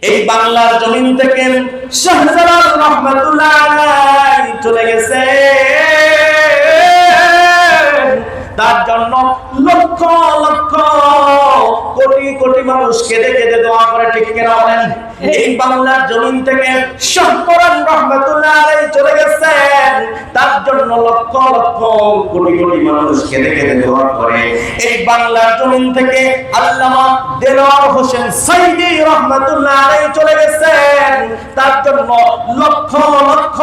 এই বাংলার জমিন থেকে শাহজালাল রহমাতুল্লাহ আলাইহি চলে গেছে। তার জন্য লক্ষ লক্ষ কোটি কোটি মানুষ কেঁদে কেঁদে দোয়া করে, ঠিক কিনা বলেন? এই বাংলার জমিন থেকে শাহ কোরআন রহমাতুল্লাহ আলাইহি চলে গেছেন, তার জন্য লক্ষ লক্ষ কোটি কোটি মানুষ কেঁদে কেঁদে দোয়া করে। এই বাংলার জমিন থেকে আল্লামা দেলোয়ার হোসেন সাইদি রহমাতুল্লাহ আলাইহি চলে গেছেন, তার জন্য লক্ষ লক্ষ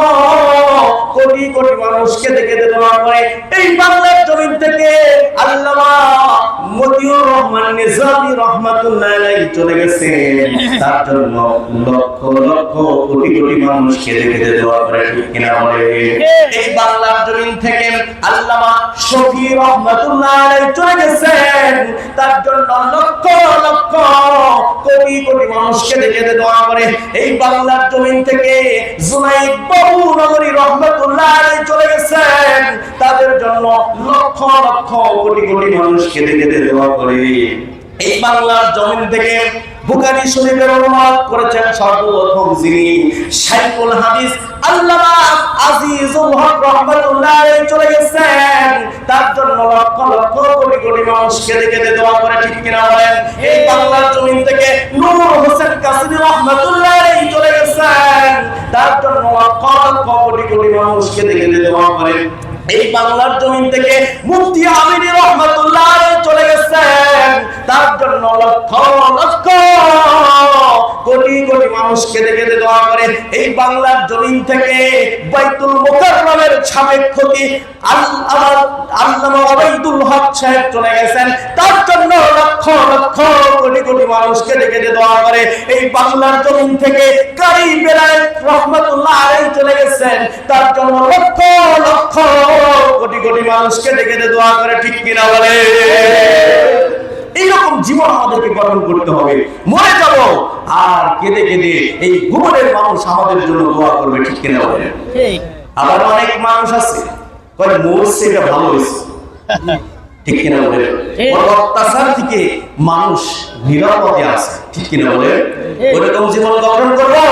কোটি কোটি মানুষ কেঁদে কেঁদে দোয়া করে। এই বাংলার জমিন থেকে আল্লামা মতিউর রহমান নিজামী রহমাতুল্লাহ আলাইহি চলে গেছেন, তার জন্য লক্ষ লক্ষ কোটি কোটি মানুষ কেঁদে কেঁদে দোয়া করে, ঠিক কিনা বলে? এই বাংলার জমিন থেকে আল্লামা শফি রহমাতুল্লাহ আলাইহি চলে গেছেন, তার জন্য লক্ষ লক্ষ কোটি কোটি মানুষ কেঁদে কেঁদে দোয়া করে। এই বাংলার জমিন থেকে জুনাইদ বাবু নগরী রহমাতুল্লাহ আলাইহি চলে গেছেন, তাদের জন্য লক্ষ লক্ষ কোটি কোটি মানুষ কেঁদে কেঁদে দোয়া করে। এই বাংলার জমিন থেকে বুখারী শরীফের অনুবাদ করেছেন সর্বপ্রথম যিনি শাইখুল হাদিস আল্লামা আজিজুল হক রহমাতুল্লাহ আলাইহি চলে গেছেন, তার জন্য লক্ষ লক্ষ কোটি কোটি মানুষ কেঁদে কেঁদে দোয়া করে, ঠিক কিনা বলেন? এই বাংলার জমিন থেকে নূর হোসেন কাসিমি রহমাতুল্লাহ আলাইহি চলে গেছেন, তার জন্য লক্ষ লক্ষ কোটি কোটি মানুষ কেঁদে কেঁদে দোয়া করে। এই বাংলার জমিন থেকে মুফতি আমিনী রহমাতুল্লাহ আলাইহি চলে গেছেন, তার জন্য লক্ষ লক্ষ কোটি কোটি মানুষ কেঁদে কেঁদে দোয়া করে। এই বাংলার জমিন থেকে বাইতুল মুকাররমের সাবেক খতিব আল্লামা ওবাইদুল হক সাহেব চলে গেছেন, তার জন্য লক্ষ লক্ষ কোটি কোটি মানুষ কেঁদে কেঁদে দোয়া করে। এই বাংলার জমিন থেকে কারি বেলায়েত রহমাতুল্লাহ আলাইহি চলে গেছেন, তার জন্য লক্ষ লক্ষ কোটি কোটি মানুষ কেঁদে কেঁদে দোয়া করে, ঠিক কিনা বলে? এইরকম জীবন আমাদেরকে গঠন করতে হবে। মরে যাব আর কেঁদে কেঁদে এই ভুবনের মানুষ আমাদের জন্য দোয়া করবে, ঠিক কিনা বলে? আবার অনেক মানুষ আছে বলে মরছে এটা ভালো হয়েছে, ঠিক কিনা বলে? অত্যাচার থেকে মানুষ নিরাপদে আছে, ঠিক কিনা বলে? ওরকম জীবন গঠন করবো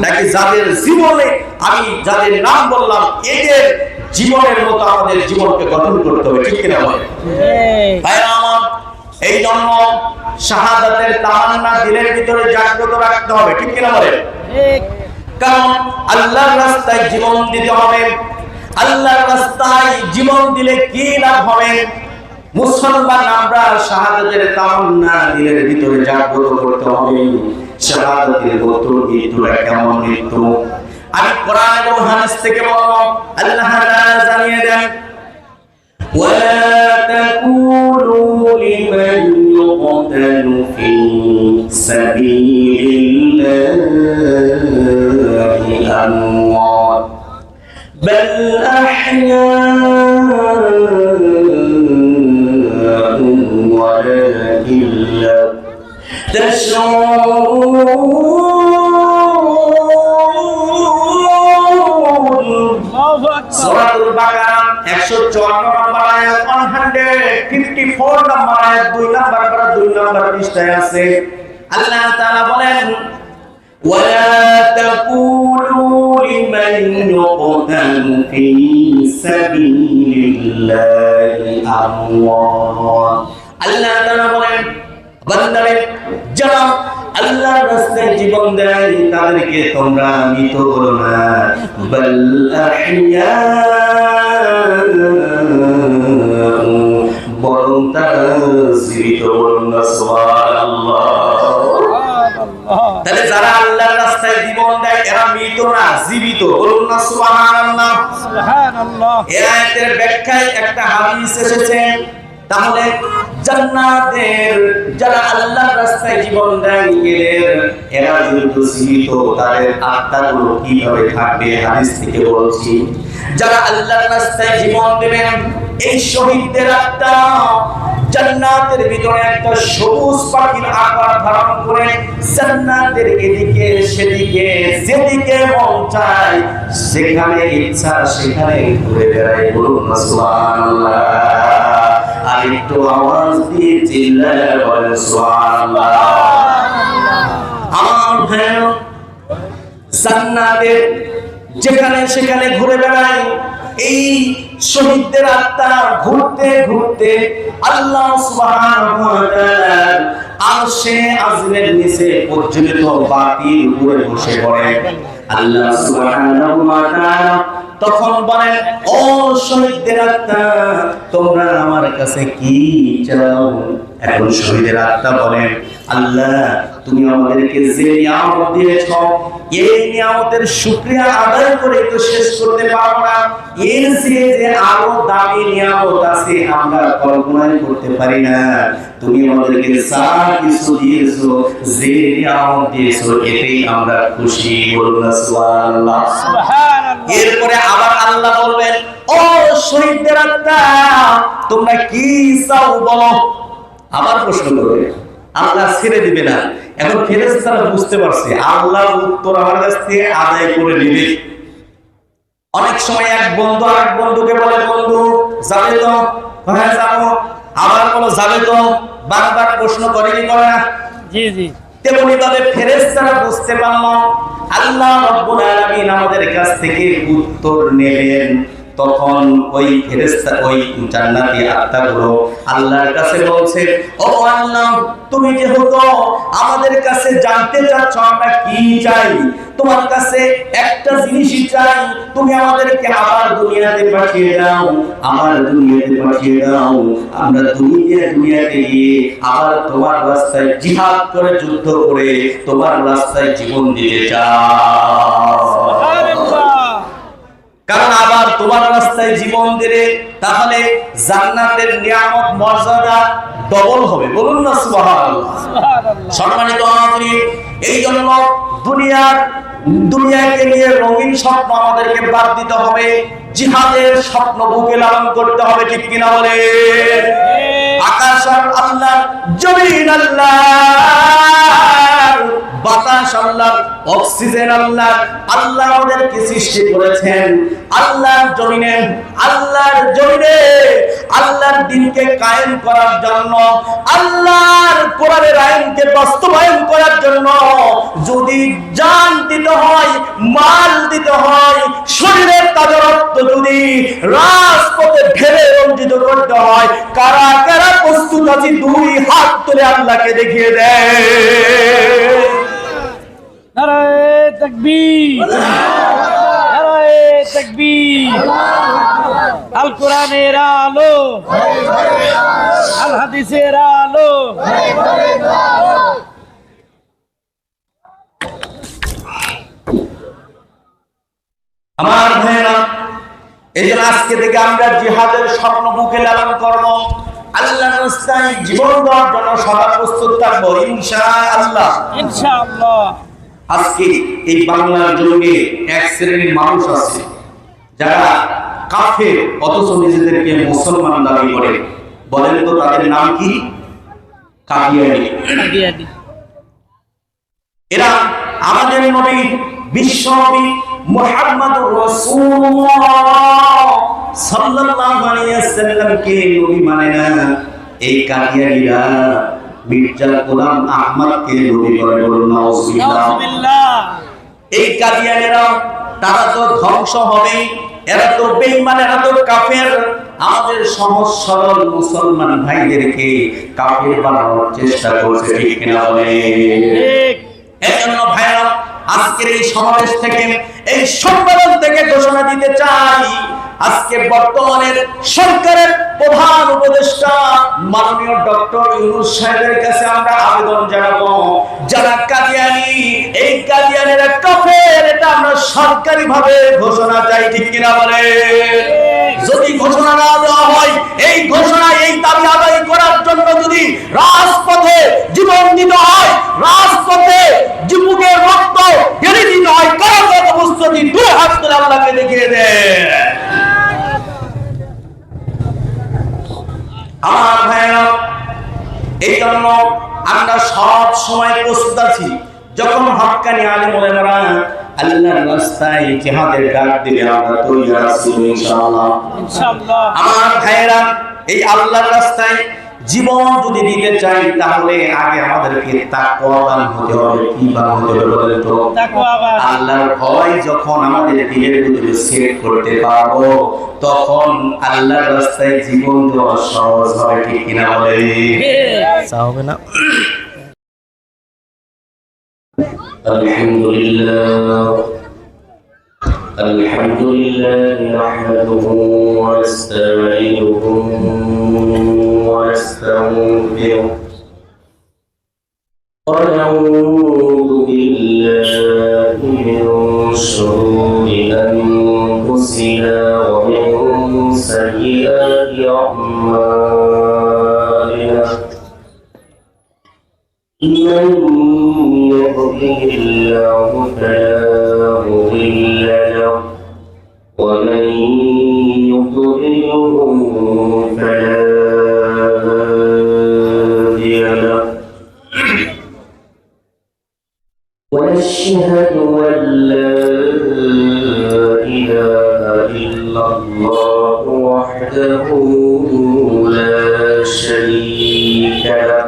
নাকি যাদের জীবনে আমি যাদের নাম বললাম এদের জীবনের মতো আমাদের জীবনকে গঠন করতে হবে, ঠিক কিনা বলে? ভাইরা আমার, এই জন্য শাহাদাতের তামান্না দিলের ভিতরে জাগ্রত রাখতে হবে, ঠিক কিনা বলে? কারণ আল্লাহর রাস্তায় জীবন দিতে হবে। আল্লাহর রাস্তায় জীবন দিলে কি লাভ হবে? মুসলমান আমরা শাহাদাতের তামান্না দিলের ভিতরে জাগ্রত করতে হবে। শাহাদাতের মতো মৃত্যুটা কেমন মৃত্যু? আমি কোরআন এবং হাদিস থেকে বলবো, আল্লাহ তাআলা জানিয়ে দেন, ولا تقولوا لمن يقتل في سبيل الله أموات بل أحياء ولكن لا تشعرون। সূরাতুল বাকারা 154 নম্বর আয়াত 154 নম্বর আয়াত 2 নম্বর পৃষ্ঠায় আছে। আল্লাহ তাআলা বলেন, ওয়ালা তাকুলু লিমান ইউকতালু ফি সাবিলিল্লাহি আমওয়াত। আল্লাহ তাআলা বলেন, বান্দারে যারা আল্লাহর রাস্তায় জীবন দেয় তাদেরকে তোমরা মৃত করো না, বাল আহইয়া, বরং তারা জীবিত। বলুন না সুবহানাল্লাহ। তাহলে যারা আল্লাহর রাস্তায় জীবন দেয় এরা মৃত না, জীবিত। বলুন না সুবহানাল্লাহ। সুবহানাল্লাহ। এই আয়াতের ব্যাখ্যায় একটা হাদিস এসেছে, তাহলে জান্নাতের যারা আল্লাহর রাস্তায় জীবন দেয় এরা যেহেতু জীবিত, তাদের আত্মাগুলো কিভাবে থাকবে? হাদিস থেকে বলছি, যারা আল্লাহর রাস্তায় জীবন দেবেন এই শহীদদের আত্মা জান্নাতের ভিতরে একটা সবুজ পাখির আকার ধারণ করে জান্নাতের এদিকে সেদিকে যেদিকে মন চায় সেখানে ইচ্ছা সেখানে ঘুরে বেড়ায়। বলুন না সুবহানাল্লাহ। আর একটু আওয়াজ দিয়ে চিল্লায় বলেন সুবহানাল্লাহ। জান্নাতের যেখানে সেখানে ঘুরে বেড়ায়। এই শহীদদের আত্মা ঘুরতে ঘুরতে আল্লাহ সুবহানাহু ওয়া তাআলার আরশে আযমের নিচে প্রজ্বলিত বাতির উপরে বসে পড়ে। আল্লাহ সুবহানাহু ওয়া তাআলা তখন বলেন, ও শহীদদের আত্মা, তোমরা আমার কাছে কি চাও? এখন শহীদের আত্মা বলেন, আল্লাহ তুমি আমাদেরকে যে নিয়ামত দিয়েছ, এই নিয়ামতের শুকরিয়া আদায় করে তো শেষ করতে পারবো না। এর যে আরো দামি নিয়ামত আছে আমরা কল্পনাই করতে পারি না। তুমি আমাদেরকে যা কিছু দিয়েছো, যে নিয়ামত দিয়েছো, এতেই আমরা খুশি। বলুন সুবহানাল্লাহ। এরপরে আবার আল্লাহ বলবেন, ও শহীদদের আত্মা, তোমরা কি চাও বলো। আবার প্রশ্ন করবে, আল্লাহ ছেড়ে দিবে না। এখন ফেরেশতারা বুঝতে পারছে আল্লাহর উত্তর আমার কাছ থেকে আদায় করে নেবে। অনেক সময় এক বন্ধু আরেক বন্ধুকে বলে, বন্ধু যাবে তো? হ্যাঁ যাবো। আবার বলো যাবে তো? বারবার প্রশ্ন করে কি করে না? জি জি। তেমনি ভাবে ফেরেশতারা বুঝতে পারলো আল্লাহ রাব্বুল আলামিন আমাদের কাছ থেকে উত্তর নেবেন। তখন ওই ফেরেশতা, ওই জান্নাতি আত্মাগুলো আল্লাহর কাছে বলছে, ও আল্লাহ, তুমি যেহেতু আমাদের কাছে জানতে চাচ্ছ আমরা কি চাই, তোমার কাছে একটা জিনিসই চাই, তুমি আমাদেরকে আবার দুনিয়াতে পাঠিয়ে দাও, আমার দুনিয়াতে পাঠিয়ে দাও। আমরা দুনিয়াতে গিয়ে আবার তোমার রাস্তায় জিহাদ করে, যুদ্ধ করে তোমার রাস্তায় জীবন দিতে চাই। কারণ আবার তোমার রাস্তায় জীবন দিলে তাহলে জান্নাতের নিয়ামত মর্যাদা ডবল হবে। বলুন না সুবহানাল্লাহ। সম্মানিত হাজিরিন, এই জন্য দুনিয়াকে নিয়ে রঙিন স্বপ্ন আমাদেরকে বাদ দিতে হবে, জিহাদের স্বপ্ন বুকে লালন করতে হবে। ঠিক কিনা বলে? আকাশ আল্লাহ, জমিন আল্লাহ, বাতাস আল্লাহ, অক্সিজেন আল্লাহ। আল্লাহ আমাদেরকে সৃষ্টি করেছেন আল্লাহর জমিনে, আল্লাহর দ্বীনকে কায়েম করার জন্য, আল্লাহর কোরআনের আইনকে বাস্তবায়ন করার জন্য। যদি জান দিতে হয়, মাল দিতে হয়, শরীরের তাজা রক্ত যদি রাজপথে ঢেলে রঞ্জিত করতে হয়, কারা কারা প্রস্তুত আছে? দুই হাত তুলে আল্লাহকে দেখিয়ে দেয়। নারায়ে তাকবীর, নারায়ে তাকবীর। আল কোরআনের আলো, আল হাদিসের আলো। আমার ভাইরা, এই জন্য আজকে থেকে আমরা জিহাদের স্বপ্ন বুকে লালন করব, আল্লাহর রাস্তায় জীবন দেওয়ার জন্য সদা প্রস্তুত থাকবো ইনশাআল্লাহ। ইনশাআল্লাহ। আজকে এই বাংলার জমিনে এক শ্রেণীর মানুষ আছে যারা কাফের, অথচ নিজেদেরকে মুসলমান দাবি করে। বলেন তো তাদের নাম কি? কাদিয়ানী। এরা আমাদের নবী, বিশ্ব নবী মুহাম্মদুর রাসূলুল্লাহ সাল্লাল্লাহু আলাইহি ওয়াসাল্লামকে নবী মানে না। এই কাদিয়ানীরা মির্জা গোলাম আহমদকে নবী বলে। বলুন নাউজুবিল্লাহ। এই কাদিয়ানীরা, তারা তো ধ্বংস হবে, এরা তো বেঈমান, এরা তো কাফের। আমাদের সহজ সরল মুসলমান ভাইদেরকে কাফের বানানোর চেষ্টা করছে। ঠিক কিনা বলে? এজন্য ভাইরা, আজকের এই সমাবেশ থেকে, এই সম্মেলন থেকে ঘোষণা দিতে চাই, আজকে বর্তমানের সরকারের প্রধান উপদেষ্টা মাননীয় ডক্টর ইউনূস সাহেবের কাছে আমরা আবেদন জানাবো, যারা কাদিয়ানী, এই কাদিয়ানীরা কাফের, এটা আমরা সরকারিভাবে ঘোষণা চাই। ঠিক কিনা বলে? যদি ঘোষণা না দেওয়া হয়, এই ঘোষণা, এই দাবি আদায় করার জন্য যদি রাজপথে জীবন দিতে হয়, রাজপথে যুবকের রক্ত ঢেলে দিতে হয়, কারাগার অবস্থায় দুই হাত তুলে আল্লাহকে দেখিয়ে দেয়। আমার ভাইরা, এই জন্য আমরা সব সময় প্রস্তুত আছি। যখন হক্কানি আলেম ওলামারা আল্লাহর রাস্তায় জিহাদের ডাক দিবে, আমরা তৈরি আছি ইনশাআল্লাহ। ইনশাআল্লাহ। আমার ভাইরা, এই আল্লাহর রাস্তায় জীবন যদি দিতে চাই তাহলে আগে আমাদেরকে তাকওয়াবান হতে হবে। কি বান হতে হবে বলেন তো? তাকওয়াবান। আল্লাহর ভয় যখন আমাদের দিলের ভিতরে সেট করতে পারবো, তখন আল্লাহর রাস্তায় জীবন দেওয়া সহজ হয়। ঠিক কিনা বলে? হবে না? আলহামদুলিল্লাহ নাহমাদুহু ওয়া নাস্তাঈনুহু ওয়া নাস্তাগফিরুহ ওয়া নাউযু বিল্লাহি মিন শুরুরি আনফুসিনা ওয়া মিন সাইয়্যাতি আ'মালিনা। من يهده الله فلا مضل له ومن يضلله فلا هادي له ونشهد أن لا إله إلا الله وحده لا شريك له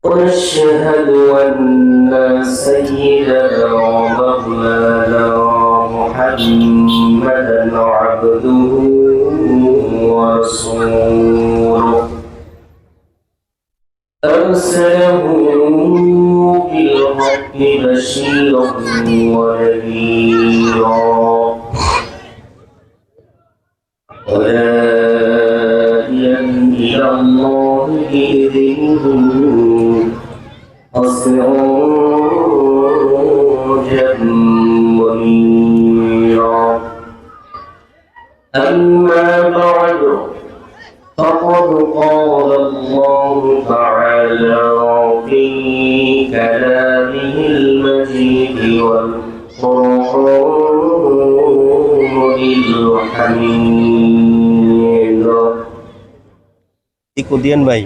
ونشهد أن سيدنا ومولانا محمدا عبده ورسوله أرسله بالحق بشيرا ونذيرا وداعيا إلى الله بإذنه وسراجا منيرا. أما بعد فقد قال الله تعالى في كلامه المجيد والقرآن الحميد. ইকুদিয়ান ভাই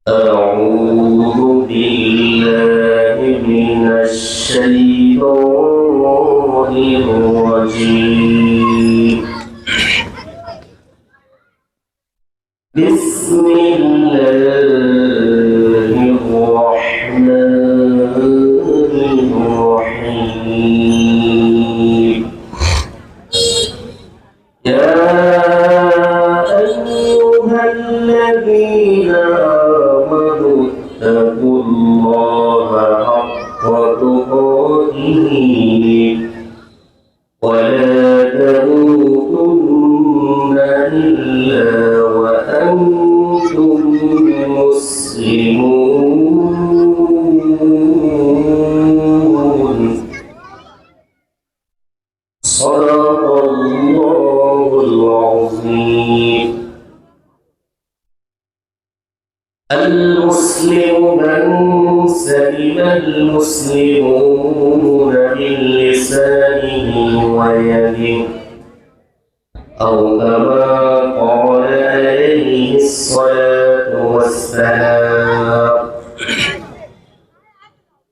أعوذ بالله من الشيطان الرجيم. بسم الله الرحمن الرحيم. يا أيها الذين آمنوا اتقوا الله حق تقاته ولا تموتن إلا وأنتم مسلمون. صدق الله العظيم. المسلم من سلم المسلمون من لسانه ويده أو كما قال عليه الصلاة والسلام.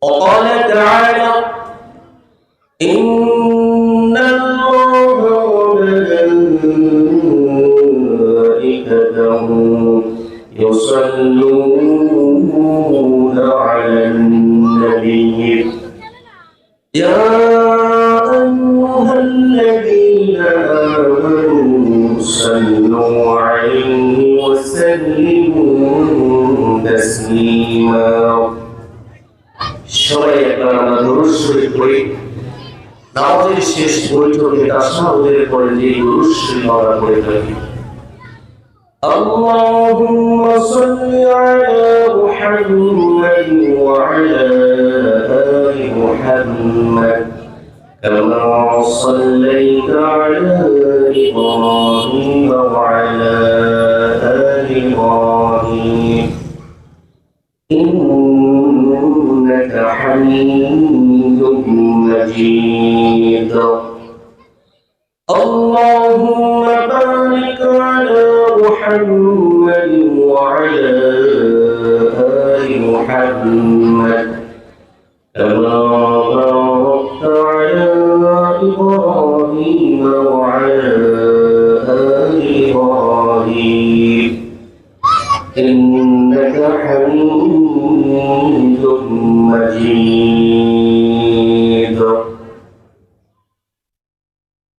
وقال تعالى إن الله وملائكته يصلون على النبي يا أيها الذين آمنوا صلوا عليه وسلموا تسليما. সবাই একবার আমরা দরুদ শরীফ পড়ি। নামাজের শেষ বৈঠকে তাশাহুদের পরে যে দরুদ শরীফ আমরা পড়ে থাকি, اللهم صل على محمد وعلى آل محمد كما صليت على إبراهيم وعلى آل إبراهيم إنك حميد مجيد. اللهم بارك على محمد وعلى آل محمد كما باركت على إبراهيم وعلى آل مجيد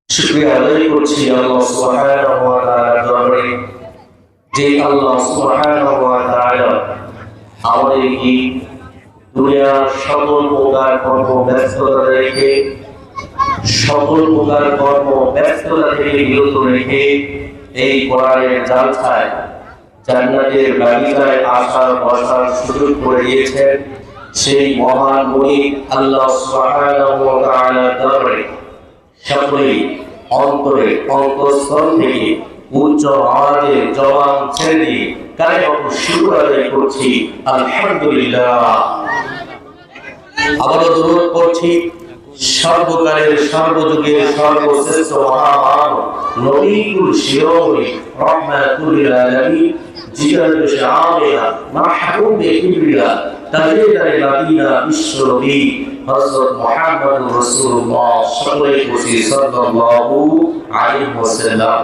শুকরিয়া আদায় করছি আল্লাহ সুবহানাহু ওয়া তাআলার দরবারে যে আল্লাহ সুবহানাহু ওয়া তাআলা আমাদেরকে দুনিয়ার সকল প্রকার কর্ম ব্যস্ততা রেখে বিরত রেখে এই কোরআনের জালসায় জান্নাতের বাগিচায় আসার বসার সুযোগ করে দিয়েছেন। সেই মহান মুনিব আল্লাহ সুবহানাহু ওয়া তাআলার দরবারে সকলেই অন্তরে অন্তঃস্থল থেকে উচ্চ আওয়াজে জবান ছেড়ে দিয়ে কালেমা শুকর আদায় করছি আলহামদুলিল্লাহ। আবারও দরুদ পড়ছি সর্বকালের সর্বযুগের সর্বশ্রেষ্ঠ মহান নবীকুল শিরোমণি রাহমাতুল লিল আলামিন জিগাতুল শামিয়া মাহবুবে কিবরিয়া তাজেদারে মদিনা বিশ্বনবী হযরত মুহাম্মদুর রাসূলুল্লাহ সাল্লাল্লাহু আলাইহি ওয়াসাল্লাম।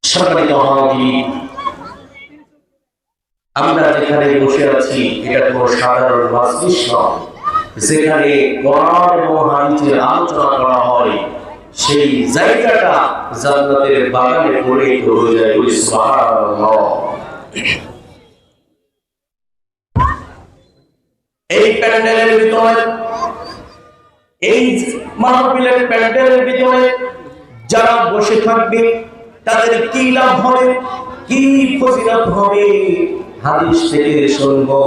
সম্মানিত হাজিরিন, আমরা যেখানে বসে আছি এটা কোনো সাধারণ মাজলিস নয়। যেখানে কোরআন এবং হাদিসের আলোচনা করা হয় সেই জায়গাটা জান্নাতের বাগানে পরিণত হয়ে যায়। সুবহানাল্লাহ। এই প্যান্ডেলের ভিতরে, এই মাহফিলের প্যান্ডেলের ভিতরে যারা বসে থাকবে তাদের কি লাভ হবে, কি ফজিলত হবে হাদিস থেকে শুনবো।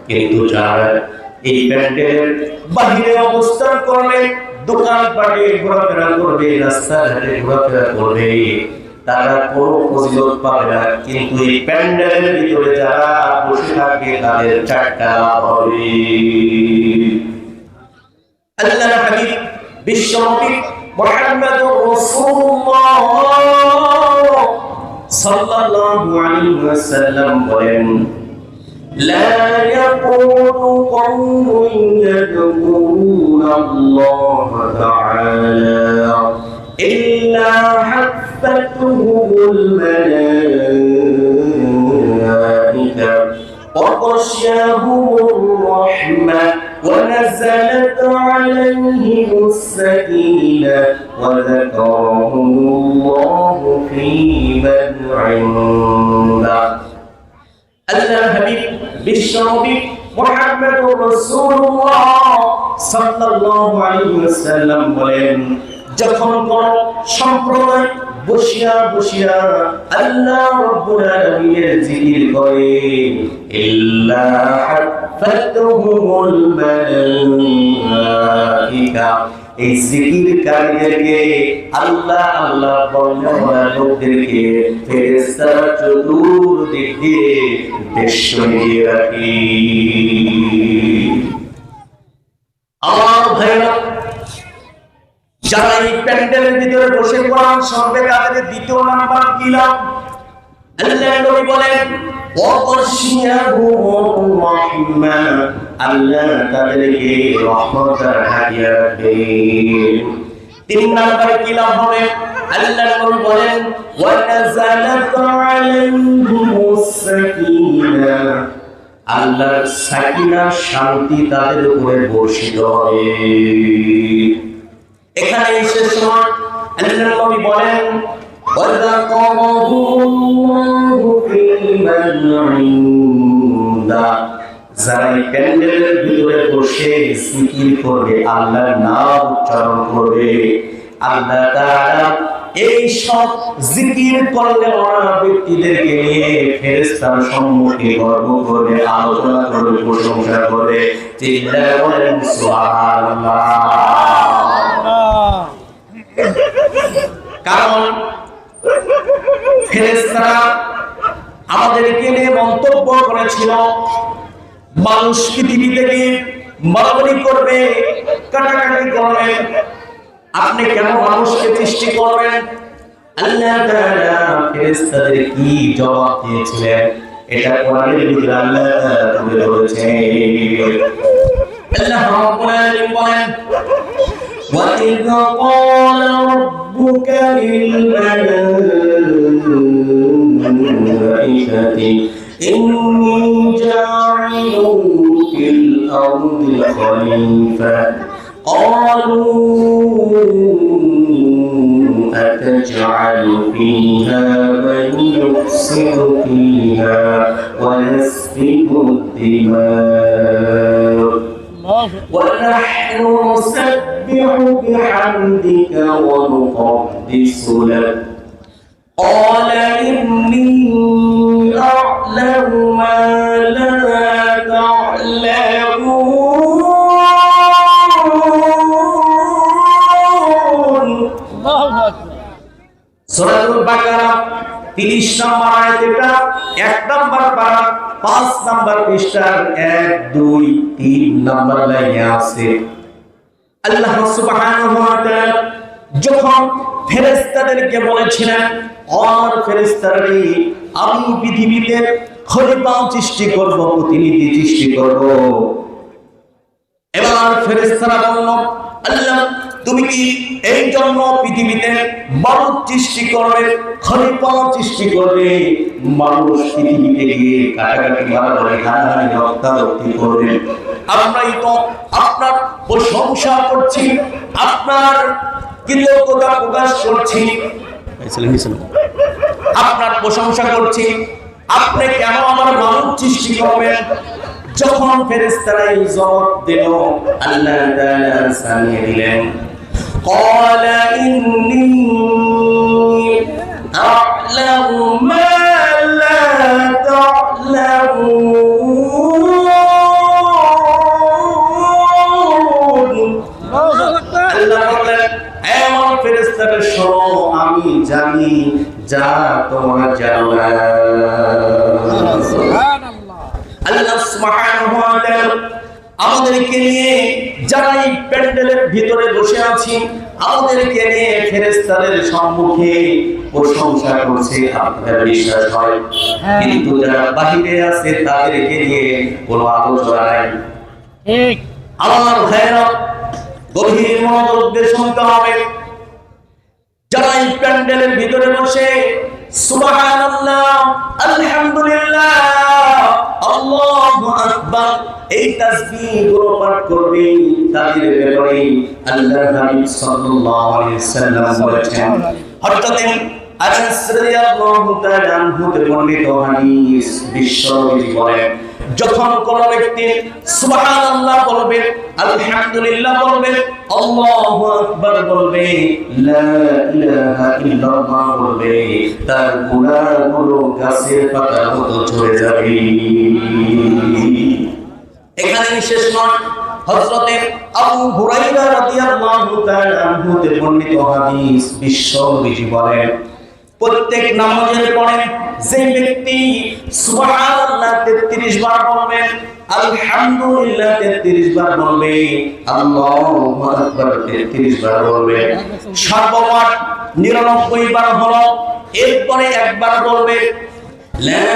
কিন্তু যারা এই প্যান্ডেলের বাহিরে অবস্থান করবে, দোকানপাটে ঘোরাফেরা করবে, রাস্তাঘাটে ঘোরাফেরা করবে, তারা কোনো ফজিলত পাবে না। কিন্তু এই প্যান্ডেলের ভিতরে যারা বসে থাকবে তাদের চারটা লাভ হবে। আল্লাহর হাবিব বিশ্বনবী মুহাম্মদুর রাসূলুল্লাহ সাল্লাল্লাহু আলাইহি ওয়াসাল্লাম বলেন, لا يكون قوم يذكرون الله تعالى إلا حفتهم الملائكة وغشيهم الرحمة ونزلت عليهم السكينة وذكرهم الله في من عنده। আল্লাহর হাবিব বিশ্বনবী মুহাম্মদুর রাসূলুল্লাহ সাল্লাল্লাহু আলাইহি ওয়াসাল্লাম বলেন, যখন কোন সম্প্রদায় বসিয়া বসিয়া আল্লাহ রাব্বুল আলামিনের জিকির করে, ইল্লা হাফাতুহুমুল মালাইকা, এই জিকিরকারীদেরকে আল্লাহ আল্লাহ বলনেওয়ালা লোকদেরকে ফেরেশতারা চতুর্দিক দিয়ে বেষ্টনী রাখে। আমার ভাইরা, যারা এই প্যান্ডেলের ভিতরে বসে কোরআন শুনবে তাদের দ্বিতীয় নাম্বার কি লাভ? আল্লাহর নবী বলেন, আল্লাহ তাদেরকে রহমতের হাদিয়া দেন। তিন নাম্বার কি লাভ হবে? আল্লাহর নবী বলেন, ওয়া নাযালাত আলাইহিমুস সাকিনা, আল্লাহর সাকিনা শান্তি তাদের উপরে বর্ষিত হবে। এখানে শেষ সময় আল্লাহর নবী বলেন, ওয়াযাকারাহুল্লাহু ফী মান ইনদা, যারা প্যান্ডেলের ভিতরে বসে জিকির করবে, আল্লাহর নাম উচ্চারণ করবে, আল্লাহ তাআলা এই সব জিকির করলে ওরা ব্যক্তিদেরকে নিয়ে ফেরেশতার সম্মুখে গর্ব করে আলোচনা করবে, প্রশংসা করবে। চিল্লায়ে বলেন সুবহানাল্লাহ। কারণ ফেরেশতারা আমাদেরকে নিয়ে মন্তব্য করেছিল, মানুষ পৃথিবী থেকে মারামারি করবে, কাটাকাটি করবে, আপনি কেন মানুষকে সৃষ্টি করবেন? আল্লাহ তাআলা ফেরেশতাদের কি জবাব দিয়েছিলেন এটা কোরআনের ভিতরে আল্লাহ তুলে ধরেছেন। আল্লাহ রাব্বুল আলামিন বলেন, وَإِذْ قَالَ رَبُّكَ لِلْمَلَائِكَةِ إِنِّي جَاعِلٌ الأرض خليفة قالوا أتجعل فيها من يفسد فيها ويسفك الدماء ونحن نسبح بحمدك ونقدس لك قال إني أعلم ما لا تعلمون সূরাতুল বাকারা 30 নম্বর আয়াত, এটা 1 নম্বর পারা 5 নম্বর পৃষ্ঠার 1 2 3 নম্বর লাইনে আছে। আল্লাহ সুবহানাহু ওয়া তাআলা যখন ফেরেশতাদেরকে বলেছিলেন, আর ফেরেশতারা, আমি পৃথিবীতে খলিফা সৃষ্টি করব, প্রতিনিধি সৃষ্টি করব। এবার ফেরেশতারা বলল, আল্লাহ তুমি কি এই জন্য পৃথিবীতে মানুষ সৃষ্টি করবে, খলিফা সৃষ্টি করবে, মানুষ পৃথিবীতে গিয়ে কাটাকাটি মারামারি হানাহানি রক্তারক্তি করবে? আমরাই তো আপনার প্রশংসা করছি, আপনার কৃতজ্ঞতা প্রকাশ করছি, আপনার প্রশংসা করছি, আপনি কেন আমার মানুষ সৃষ্টি করবেন? যখন ফেরেশতারা এই জবাব দিল, আল্লাহ তাআলা জানিয়ে দিলেন, قال إني أعلم ما لا تعلمون। আল্লাহ বললেন, এমন ফেরেশতারা শোনো, আমি জানি যা তোমরা জানো না। আল্লাহ সুবহানাহু ওয়া তাআলা আমাদেরকে নিয়ে যারা এই প্যান্ডেলের ভিতরে বসে আছি, আমাদেরকে নিয়ে ফেরেশতাদের সম্মুখে প্রশংসা করছে, আপনাদের বিশ্বাস হয়? কিন্তু যারা বাহিরে আছে তাদেরকে নিয়ে কোনো আলোচনা নাই। ঠিক আমার ভাইরা, গভীর মনোযোগ দিয়ে শুনতে হবে। যারা এই প্যান্ডেলের ভিতরে বসে সুবহানাল্লাহ, আলহামদুলিল্লাহ, আল্লাহু আকবার এই তাসবিহ গুলো পাঠ করবে, তাদের ব্যাপারে আল্লাহর নবী সাল্লাল্লাহু আলাইহি ওয়াসাল্লাম বলেছেন, হযরত আনাস রাদিয়াল্লাহু তাআলা আনহু থেকে বর্ণিত হাদিস, বিশ্বনবী বলেন, যখন কোন ব্যক্তি সুবহানাল্লাহ বলবে, আলহামদুলিল্লাহ বলবে, আল্লাহু আকবার বলবে, লা ইলাহা ইল্লাল্লাহ বলবে, তার গুনাহগুলো গাছের পাতার মতো ঝরে যাবে। এখানে শেষ নয়, হযরত আবু হুরায়রা রাদিয়াল্লাহু তাআলা আনহু থেকে বর্ণিত হাদিস, বিশ্বনবী বলেন, প্রত্যেক নামাজের পরে যে ব্যক্তি সুবহানাল্লাহ 33 বার বলবে, আলহামদুলিল্লাহ 33 বার বলবে, আল্লাহু আকবার 33 বার বলবে, সর্বমোট 99 বার হলো। এরপরে একবার বলবে, লা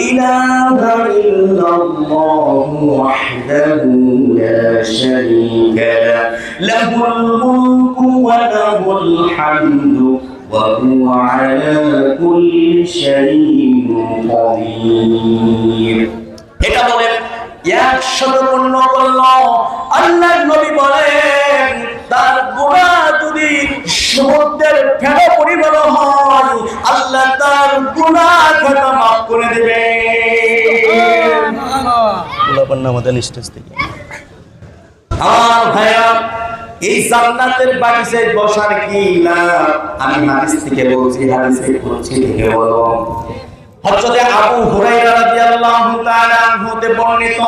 ইলাহা ইল্লাল্লাহু ওয়াহদাহু লা শারীকা লাহু, লাহুল মুলকু ওয়া লাহুল হামদু وهو على كل شيء قدير। এটা বলেন 100 পূর্ণ করল। আল্লাহর নবী বলেন, তার গুনাহ যদি সমুদ্রের ফেনা পরিমাণ হয়, আল্লাহ তার গুনাহ খাতা মাফ করে দেবে। সুবহানাল্লাহ। আমাদের স্টেজ থেকে আমার ভাইয়া, এই জান্নাতের বাগিচায় বসার কি না, আমি হাদিস থেকে বলছি, হাদিসে বলছি থেকে বলো। হযরত আবু হুরায়রা রাদিয়াল্লাহু তাআলা আনহু তে বর্ণিত,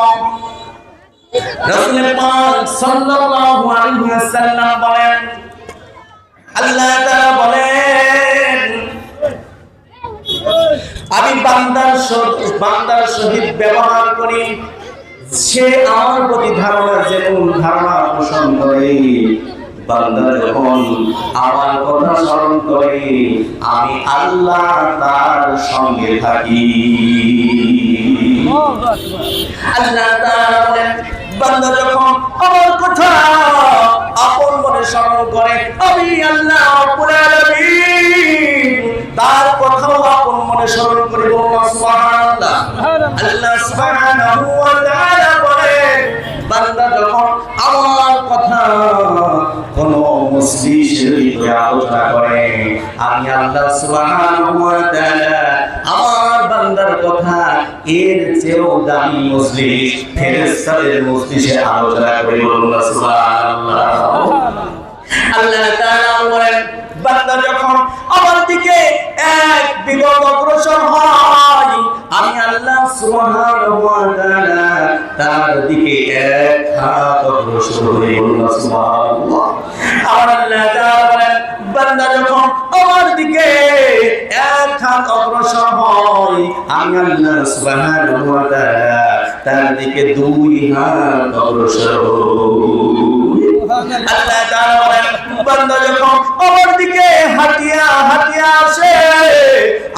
রাসূল পাক সাল্লাল্লাহু আলাইহি ওয়াসাল্লাম বলেন, আল্লাহ তাআলা বলেন, আমি বান্দার সহিত ব্যবহার করি, সে আমার প্রতি ধারণা যেমন ধারণা পোষণ করে, বান্দা যখন আমার কথা স্মরণ করে, আমি আল্লাহ তার সঙ্গে থাকি। আল্লাহ তাআলা বলেন, বান্দা যখন আমার কথা আপন মনে স্মরণ করে, আমি আল্লাহ রাব্বুল আলামিন তার কথাও আপন মনে স্মরণ করে। সুবহানাল্লাহ। আল্লাহ সুবহানাহু ওয়া তাআলা বলেন, যখন আমার কথা কোন মজলিসের ভিতরে আলোচনা করে, আমি আল্লাহ সুবহানাহু ওয়া তাআলা আমার বান্দার কথা এর চেয়েও দামি মজলিস ফেরেশতাদের মজলিসে আলোচনা করে। বলুন সুবহানাল্লাহ। আল্লাহ তাআলা বলেন, বান্দা যখন আমার দিকে এক বিগত অগ্রসর হয়, আমি আল্লাহ সুবহানাহু ওয়া তাআলা তার দিকে এক হাত অগ্রসর হই। বলুন সুবহানাল্লাহ। আর আল্লাহ তাআলা বলেন, বান্দা যখন আমার দিকে এক হাত অগ্রসর হয়, আমি আল্লাহ সুবহানাহু ওয়া তাআলা তার দিকে দুই হাত অগ্রসর হই। আল্লাহ তাআলা বলেন, বান্দা যখন আমার দিকে হাঁটিয়া হাঁটিয়া আসে,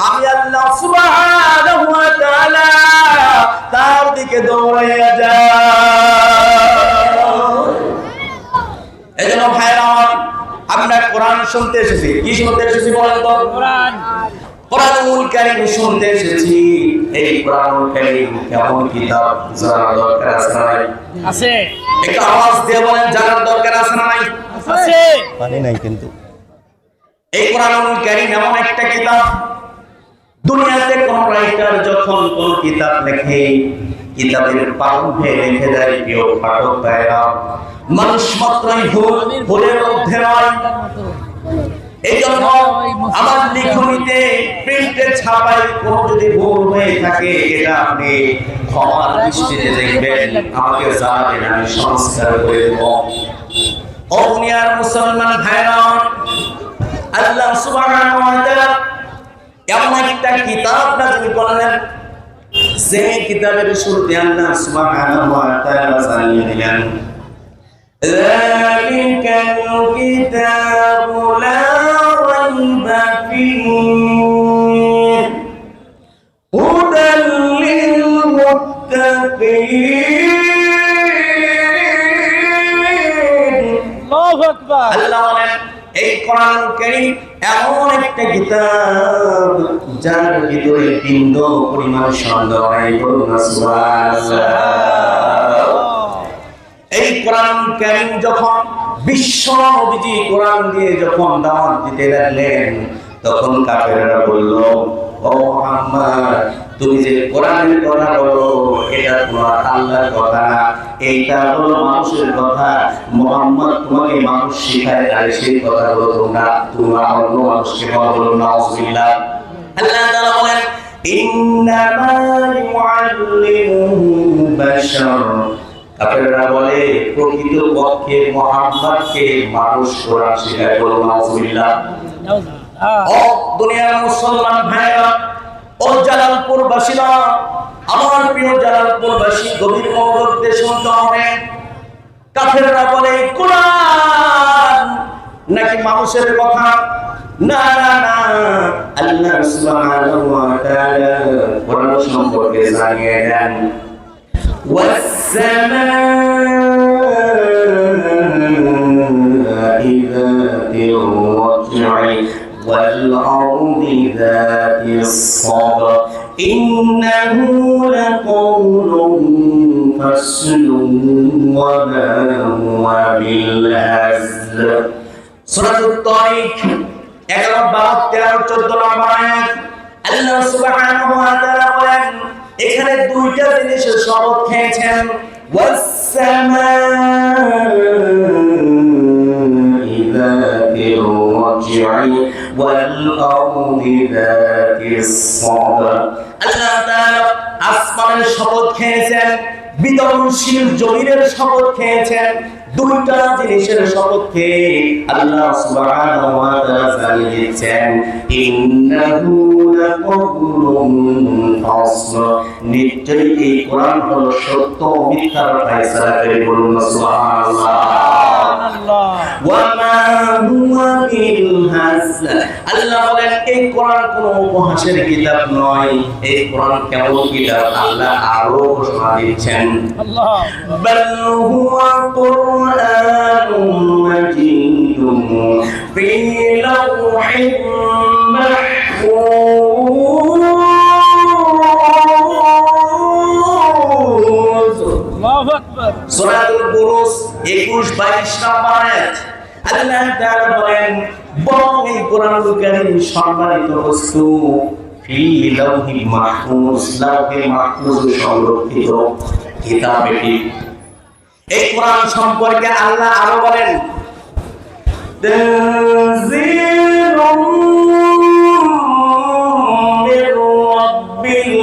আমি আল্লাহ সুবহানাহু ওয়া তাআলা তার দিকে দৌড়াইয়া যাই। এজন্য ভাইরা আমার, আমরা কোরআন শুনতে এসেছি। কি শুনতে এসেছি বলেন তো? কোরআন। কোরআনুল কারীম শুনতে এসেছি। এই কোরআনুল কারীম কেমন কিতাব, জানার দরকার আছে না নাই? আছে। একটু আওয়াজ দিয়ে বলেন, জানার দরকার আছে না নাই? আছে। পানি নাই কিন্তু। এই কোরআনুল কারীম এমন একটা কিতাব, দুনিয়াতে কোন রাইটার যখন কোন কিতাব লেখে, কিতাবের প্রারম্ভে লিখে দেয়, প্রিয় পাঠক ভাইরা, মানুষ মাত্রই ভুল, ভুলের মধ্যে নয়। এই জন্য আমার লিখনিতে, প্রিন্টে ছাপাই কোন যদি ভুল হয়ে থাকে, এটা আপনি ক্ষমার দৃষ্টিতে দেখবেন, আমাকে জানাবেন, আমি সংস্কার করে দেব। ও দুনিয়ার মুসলমান ভাইরা, আল্লাহ সুবহানাহু ওয়া তাআলা এমন একটা কিতাব নাযিল করলেন, যে কিতাবের শুরুতে আল্লাহ সুবহানাহু ওয়া তাআলা জানিয়ে দিলেন, যালিকাল কিতাবু লা রাইবা ফীহি হুদাল লিল মুত্তাকিন। আল্লাহু আকবার। আল্লাহ বলেন, এই কোরআনুল কারীম এমন একটা কিতাব যার ভিতরে বিন্দু পরিমাণ সন্দেহ নাই। বলুন সুবহানাল্লাহ। এই কোরআনুল কারীম যখন বিশ্ব নবীজি কোরআন দিয়ে যখন দাওয়াত দিতে লাগলেন, তখন কাফেররা বলল, ও মুহাম্মদ, তুমি যে কোরআনের কথা বলো, এটা তোমার আল্লাহর কথা না, এইটা হলো মানুষের কথা। মুহাম্মদ তোমাকে মানুষ শিখায়, আর সেই কথাগুলো তোমরা অন্য মানুষকে বলো। নাউযুবিল্লাহ। আল্লাহ তাআলা বলেন, ইন্নামা ইউআল্লিমুহু বাশার। কাফেররা বলে, প্রকৃত পক্ষে মুহাম্মদকে মানুষ কোরআন শিখায়। বলো নাউযুবিল্লাহ। ও দুনিয়ার মুসলমান ভাইরা, ও জালালপুরবাসীরা, আমার প্রিয় জালালপুরবাসী, গভীর মনোযোগ দিয়ে শুনতে হবে। কাফেররা বলে কোরআন নাকি মানুষের কথা। না না না, আল্লাহ সুবহানাহু ওয়া তাআলা কোরআন সম্পর্কে জানিয়ে দেন, ওয়াস-সামা'i যাতির রাজ'i والأرض ذات الصدع إنه لقول فصل وما هو بالهزل। সূরা তারিক 11, 12, 13, 14 নম্বর আয়াত। আল্লাহ সুবহানাহু ওয়া তাআলা বলেন, এখানে দুইটা জিনিসের শপথ খেয়েছেন, ওয়াস-সামা'i যাতির রাজ'i والأرض ذات الصدع। আল্লাহ তাআলা আসমানের শপথ খেয়েছেন, বিতরণশীল জমিনের শপথ খেয়েছেন। দুইটা জিনিসের শপথ খেয়ে আল্লাহ সুবহানাহু ওয়া তাআলা জানিয়ে দিচ্ছেন, ইন্নাহু লাকাউলুন ফাসল। নিশ্চয়ই এই কোরআন হলো সত্য ও মিথ্যার ফয়সালা করে। বলুন সুবহানাল্লাহ। ওয়া মা হুয়া বিল হাজল। আল্লাহ বলেন, এই কোরআন কোনো উপহাসের কিতাব নয়, এই কোরআন কেমন কিতাব আল্লাহ আরো ঘোষণা দিচ্ছেন, আল্লাহ বাল হুয়া কুরআনুম মাজিদুন ফি লাওহিন মাহফুজ। আল্লাহু আল্লাহু আকবার। সূরাতুল বুরুজ 21-22 নম্বর আয়াত আল্লাহ তাআলা বলেন বরং এই কোরআনুল কারীম সম্মানিত বস্তু ফি লাওহি মাহফুজ, লাওহে মাহফুজে সংরক্ষিত কিতাব এটি। এই কোরআন সম্পর্কে আল্লাহ আরো বলেন তানজিলুম মির রাব্বিল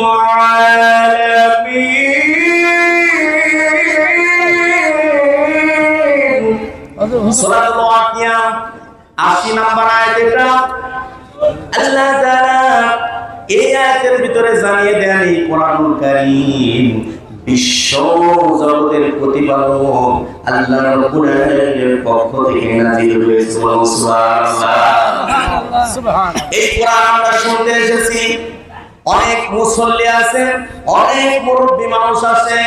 আলামিন। সূরাতুল ওয়াকিয়া 80 নম্বর আয়াত এটা আল্লাহ তাআলা এই আয়াতের ভিতরে জানিয়ে দেন এই কোরআনুল কারীম বিশ্ব জগতের প্রতিপালক আল্লাহ রাব্বুল আলামিনের পক্ষ থেকে নাযিল হয়েছে। সুবহানাল্লাহ। সুবহানাল্লাহ। এই কোরআন আমরা শুনতে এসেছি, অনেক মুসল্লি আছে, অনেক মুরব্বী মানুষ আছে,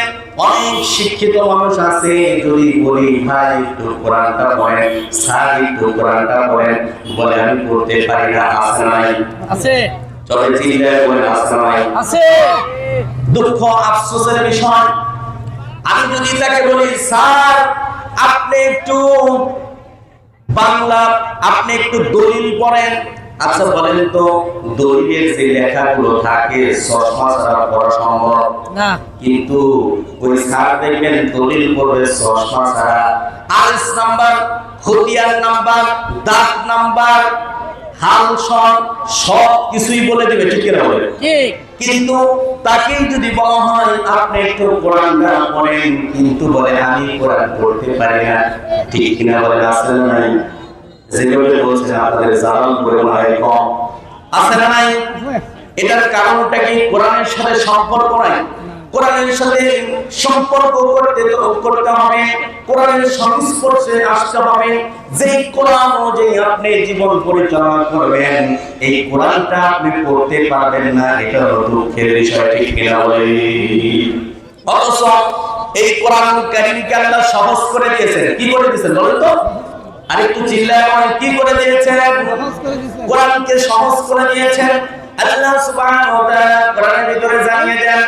অনেক শিক্ষিত মানুষ আছে। যদি বলি ভাই একটু কোরআনটা পড়েন, স্যার একটু কোরআনটা পড়েন, বলে আমি পড়তে পারি না। আছে নাই? আছে চলে চিল্লায় বলে আছে নাই? আছে। দুঃখ আফসোসের বিষয়, আমি যদি তাকে বলি স্যার আপনি একটু বাংলা, আপনি একটু দলিল পড়েন, আচ্ছা বলেন তো দলিলের যে লেখাগুলো থাকে চশমা ছাড়া পড়া সম্ভব না, কিন্তু ওই স্যার দেখবেন দলিল পড়বে চশমা ছাড়া, আলিস নাম্বার, খতিয়ান নাম্বার, দাগ নাম্বার, হাল সব কিছুই বলে দেবে, ঠিক না বলে? ঠিক। কিন্তু তাকে যদি বলা হয় আপনি একটু কোরআনটা পড়েন, কিন্তু বলে আমি কোরআন পড়তে পারি না, ঠিক কিনা বলেন? আছে না নাই? যেভাবে বলছেন আপনাদের জানান করে মনে কম, আছে না নাই? এটার কারণটা কি কোরআনের সাথে সম্পর্ক নাই? কোরআনের সাথে সম্পর্ক করতে হবে, কোরআনের সংস্পর্শে আসতে হবে। যে কোরআন অনুযায়ী আপনি জীবন পরিচালনা করবেন, এই কোরআনটা আপনি পড়তে পারবেন না, এটা হলো দুঃখের বিষয়, ঠিক কিনা বলে? অথচ এই কোরআন কারীমকে আল্লাহ সহজ করে দিয়েছেন। কি করে দিয়েছেন বলেন তো? আরেকটু চিল্লায় বলেন, কি করে দিয়েছেন? কোরআনকে সহজ করে দিয়েছেন। আল্লাহ সুবহানাহু ওয়া তাআলা কোরআনের ভিতরে জানিয়ে দেন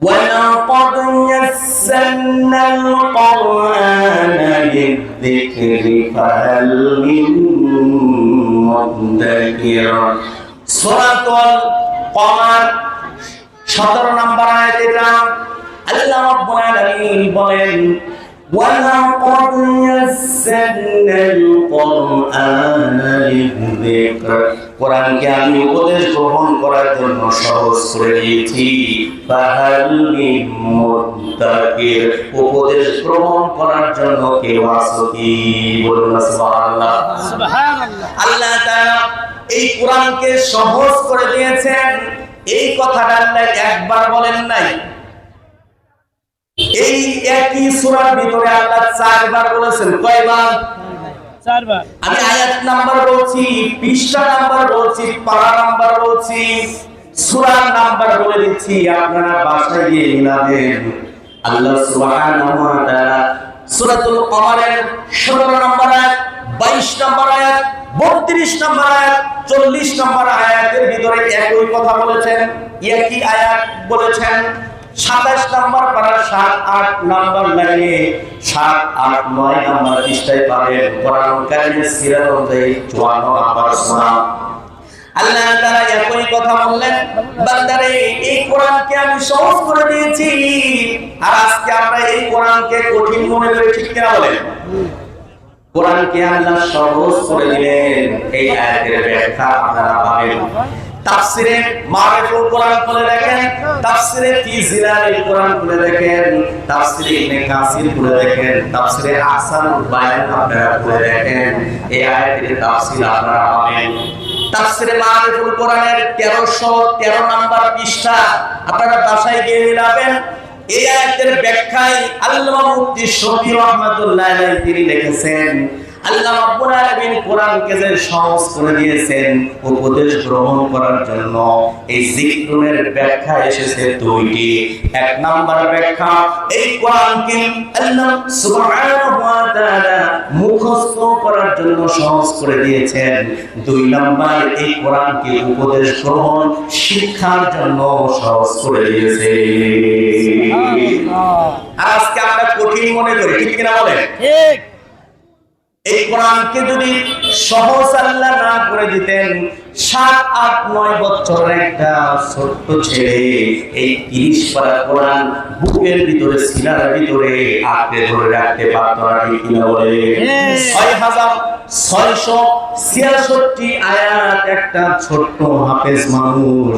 وَلَقَدْ يَسَّرْنَا الْقُرْآنَ لِلذِّكْرِ فَهَلْ مِن مُّدَّكِرٍ। সূরাতুল কমার 17 নম্বর আয়াত এটা আল্লাহ রাব্বুল আলামিন বলেন وَلَقَدْ يَسَّرْنَا الْقُرْآنَ لِلذِّكْرِ, কোরআনকে আমি উপদেশ গ্রহণ করার জন্য সহজ করে দিয়েছি। ফাহাল মিন মুদ্দাকির, উপদেশ গ্রহণ করার জন্য কেউ আছে কি? বলুন সুবহানাল্লাহ। সুবহানাল্লাহ। আল্লাহ তাআলা এই কোরআনকে সহজ করে দিয়েছেন, এই কথাটা আল্লাহ একবার বলেন নাই। এই একই সূরার ভিতরে আল্লাহ 4 বার বলেছেন। কয়বার? 4 বার। আমি আয়াত নাম্বার বলছি, পৃষ্ঠা নাম্বার বলছি, পারা নাম্বার বলছি, সূরার নাম্বার বলে দিচ্ছি, আপনারা বাসায় গিয়ে মিলাবেন। আল্লাহ সুবহানাহু ওয়া তাআলা সূরাতুল কমারের 17 নম্বর আয়াত, 22 নম্বর আয়াত, 32 নম্বর আয়াত, 40 নম্বর আয়াতের ভিতরে একই কথা বলেছেন, একই আয়াত বলেছেন। 27 নম্বর পারা 7, 8 নম্বর লাইনে 7, 8, 9 নম্বর পৃষ্ঠায় পাবেন কোরআন কারীমের সিরাত অনুযায়ী 54 নম্বর সূরা। আল্লাহ তাআলা একই কথা বললেন, বান্দারে এই কোরআনকে আমি সহজ করে দিয়েছি, আর আজকে আমরা এই কোরআনকে কঠিন মনে করি, ঠিক কিনা বলেন? কোরআনকে আল্লাহ সহজ করে দিলেন, এই আয়াতের ব্যাখ্যা আপনারা পাবেন তাফসিরে মারিফুল কোরআন খুলে দেখেন, তাফসিরে ফি জিলালিল কোরআন খুলে দেখেন, তাফসিরে ইবনে কাসির খুলে দেখেন, তাফসিরে আহসানুল বায়ান আপনারা খুলে দেখেন, এই আয়াতের তাফসীর আপনারা পাবেন। তাফসিরে মারিফুল কোরআনের 1313 নম্বর পৃষ্ঠা আপনারা বাসায় গিয়ে মিলাবেন। এই আয়াতের ব্যাখ্যায় আল্লামা মুফতি শফি রাহমাতুল্লাহ আলাইহি তিনি লিখেছেন, আল্লাহ রাব্বুল আলামিন কোরআনকে যে সহজ করে দিয়েছেন উপদেশ গ্রহণ করার জন্য, এই জিকরুনের ব্যাখ্যা এসেছে দুইটি। এক নাম্বার ব্যাখ্যা, এই কোরআনকে আল্লাহ সুবহানাহু ওয়া তাআলা মুখস্থ করার জন্য সহজ করে দিয়েছেন। দুই নাম্বার, এই কোরআনকে উপদেশ গ্রহণ শিক্ষার জন্য সহজ করে দিয়েছে। আর আজকে আমরা কঠিন মনে করি, ঠিক কিনা বলেন? ঠিক। এই কোরআনকে যদি সহজ আল্লাহ না করে দিতেন, 7, 8, 9 বছরের একটা ছোট্ট ছেলে এই 30 পারা কোরআন বুকের ভিতরে, সিনার ভিতরে আঁকড়ে ধরে রাখতে পারত না, ঠিক কিনা বলে? 6666 আয়াত একটা ছোট্ট হাফেজ মানুষ,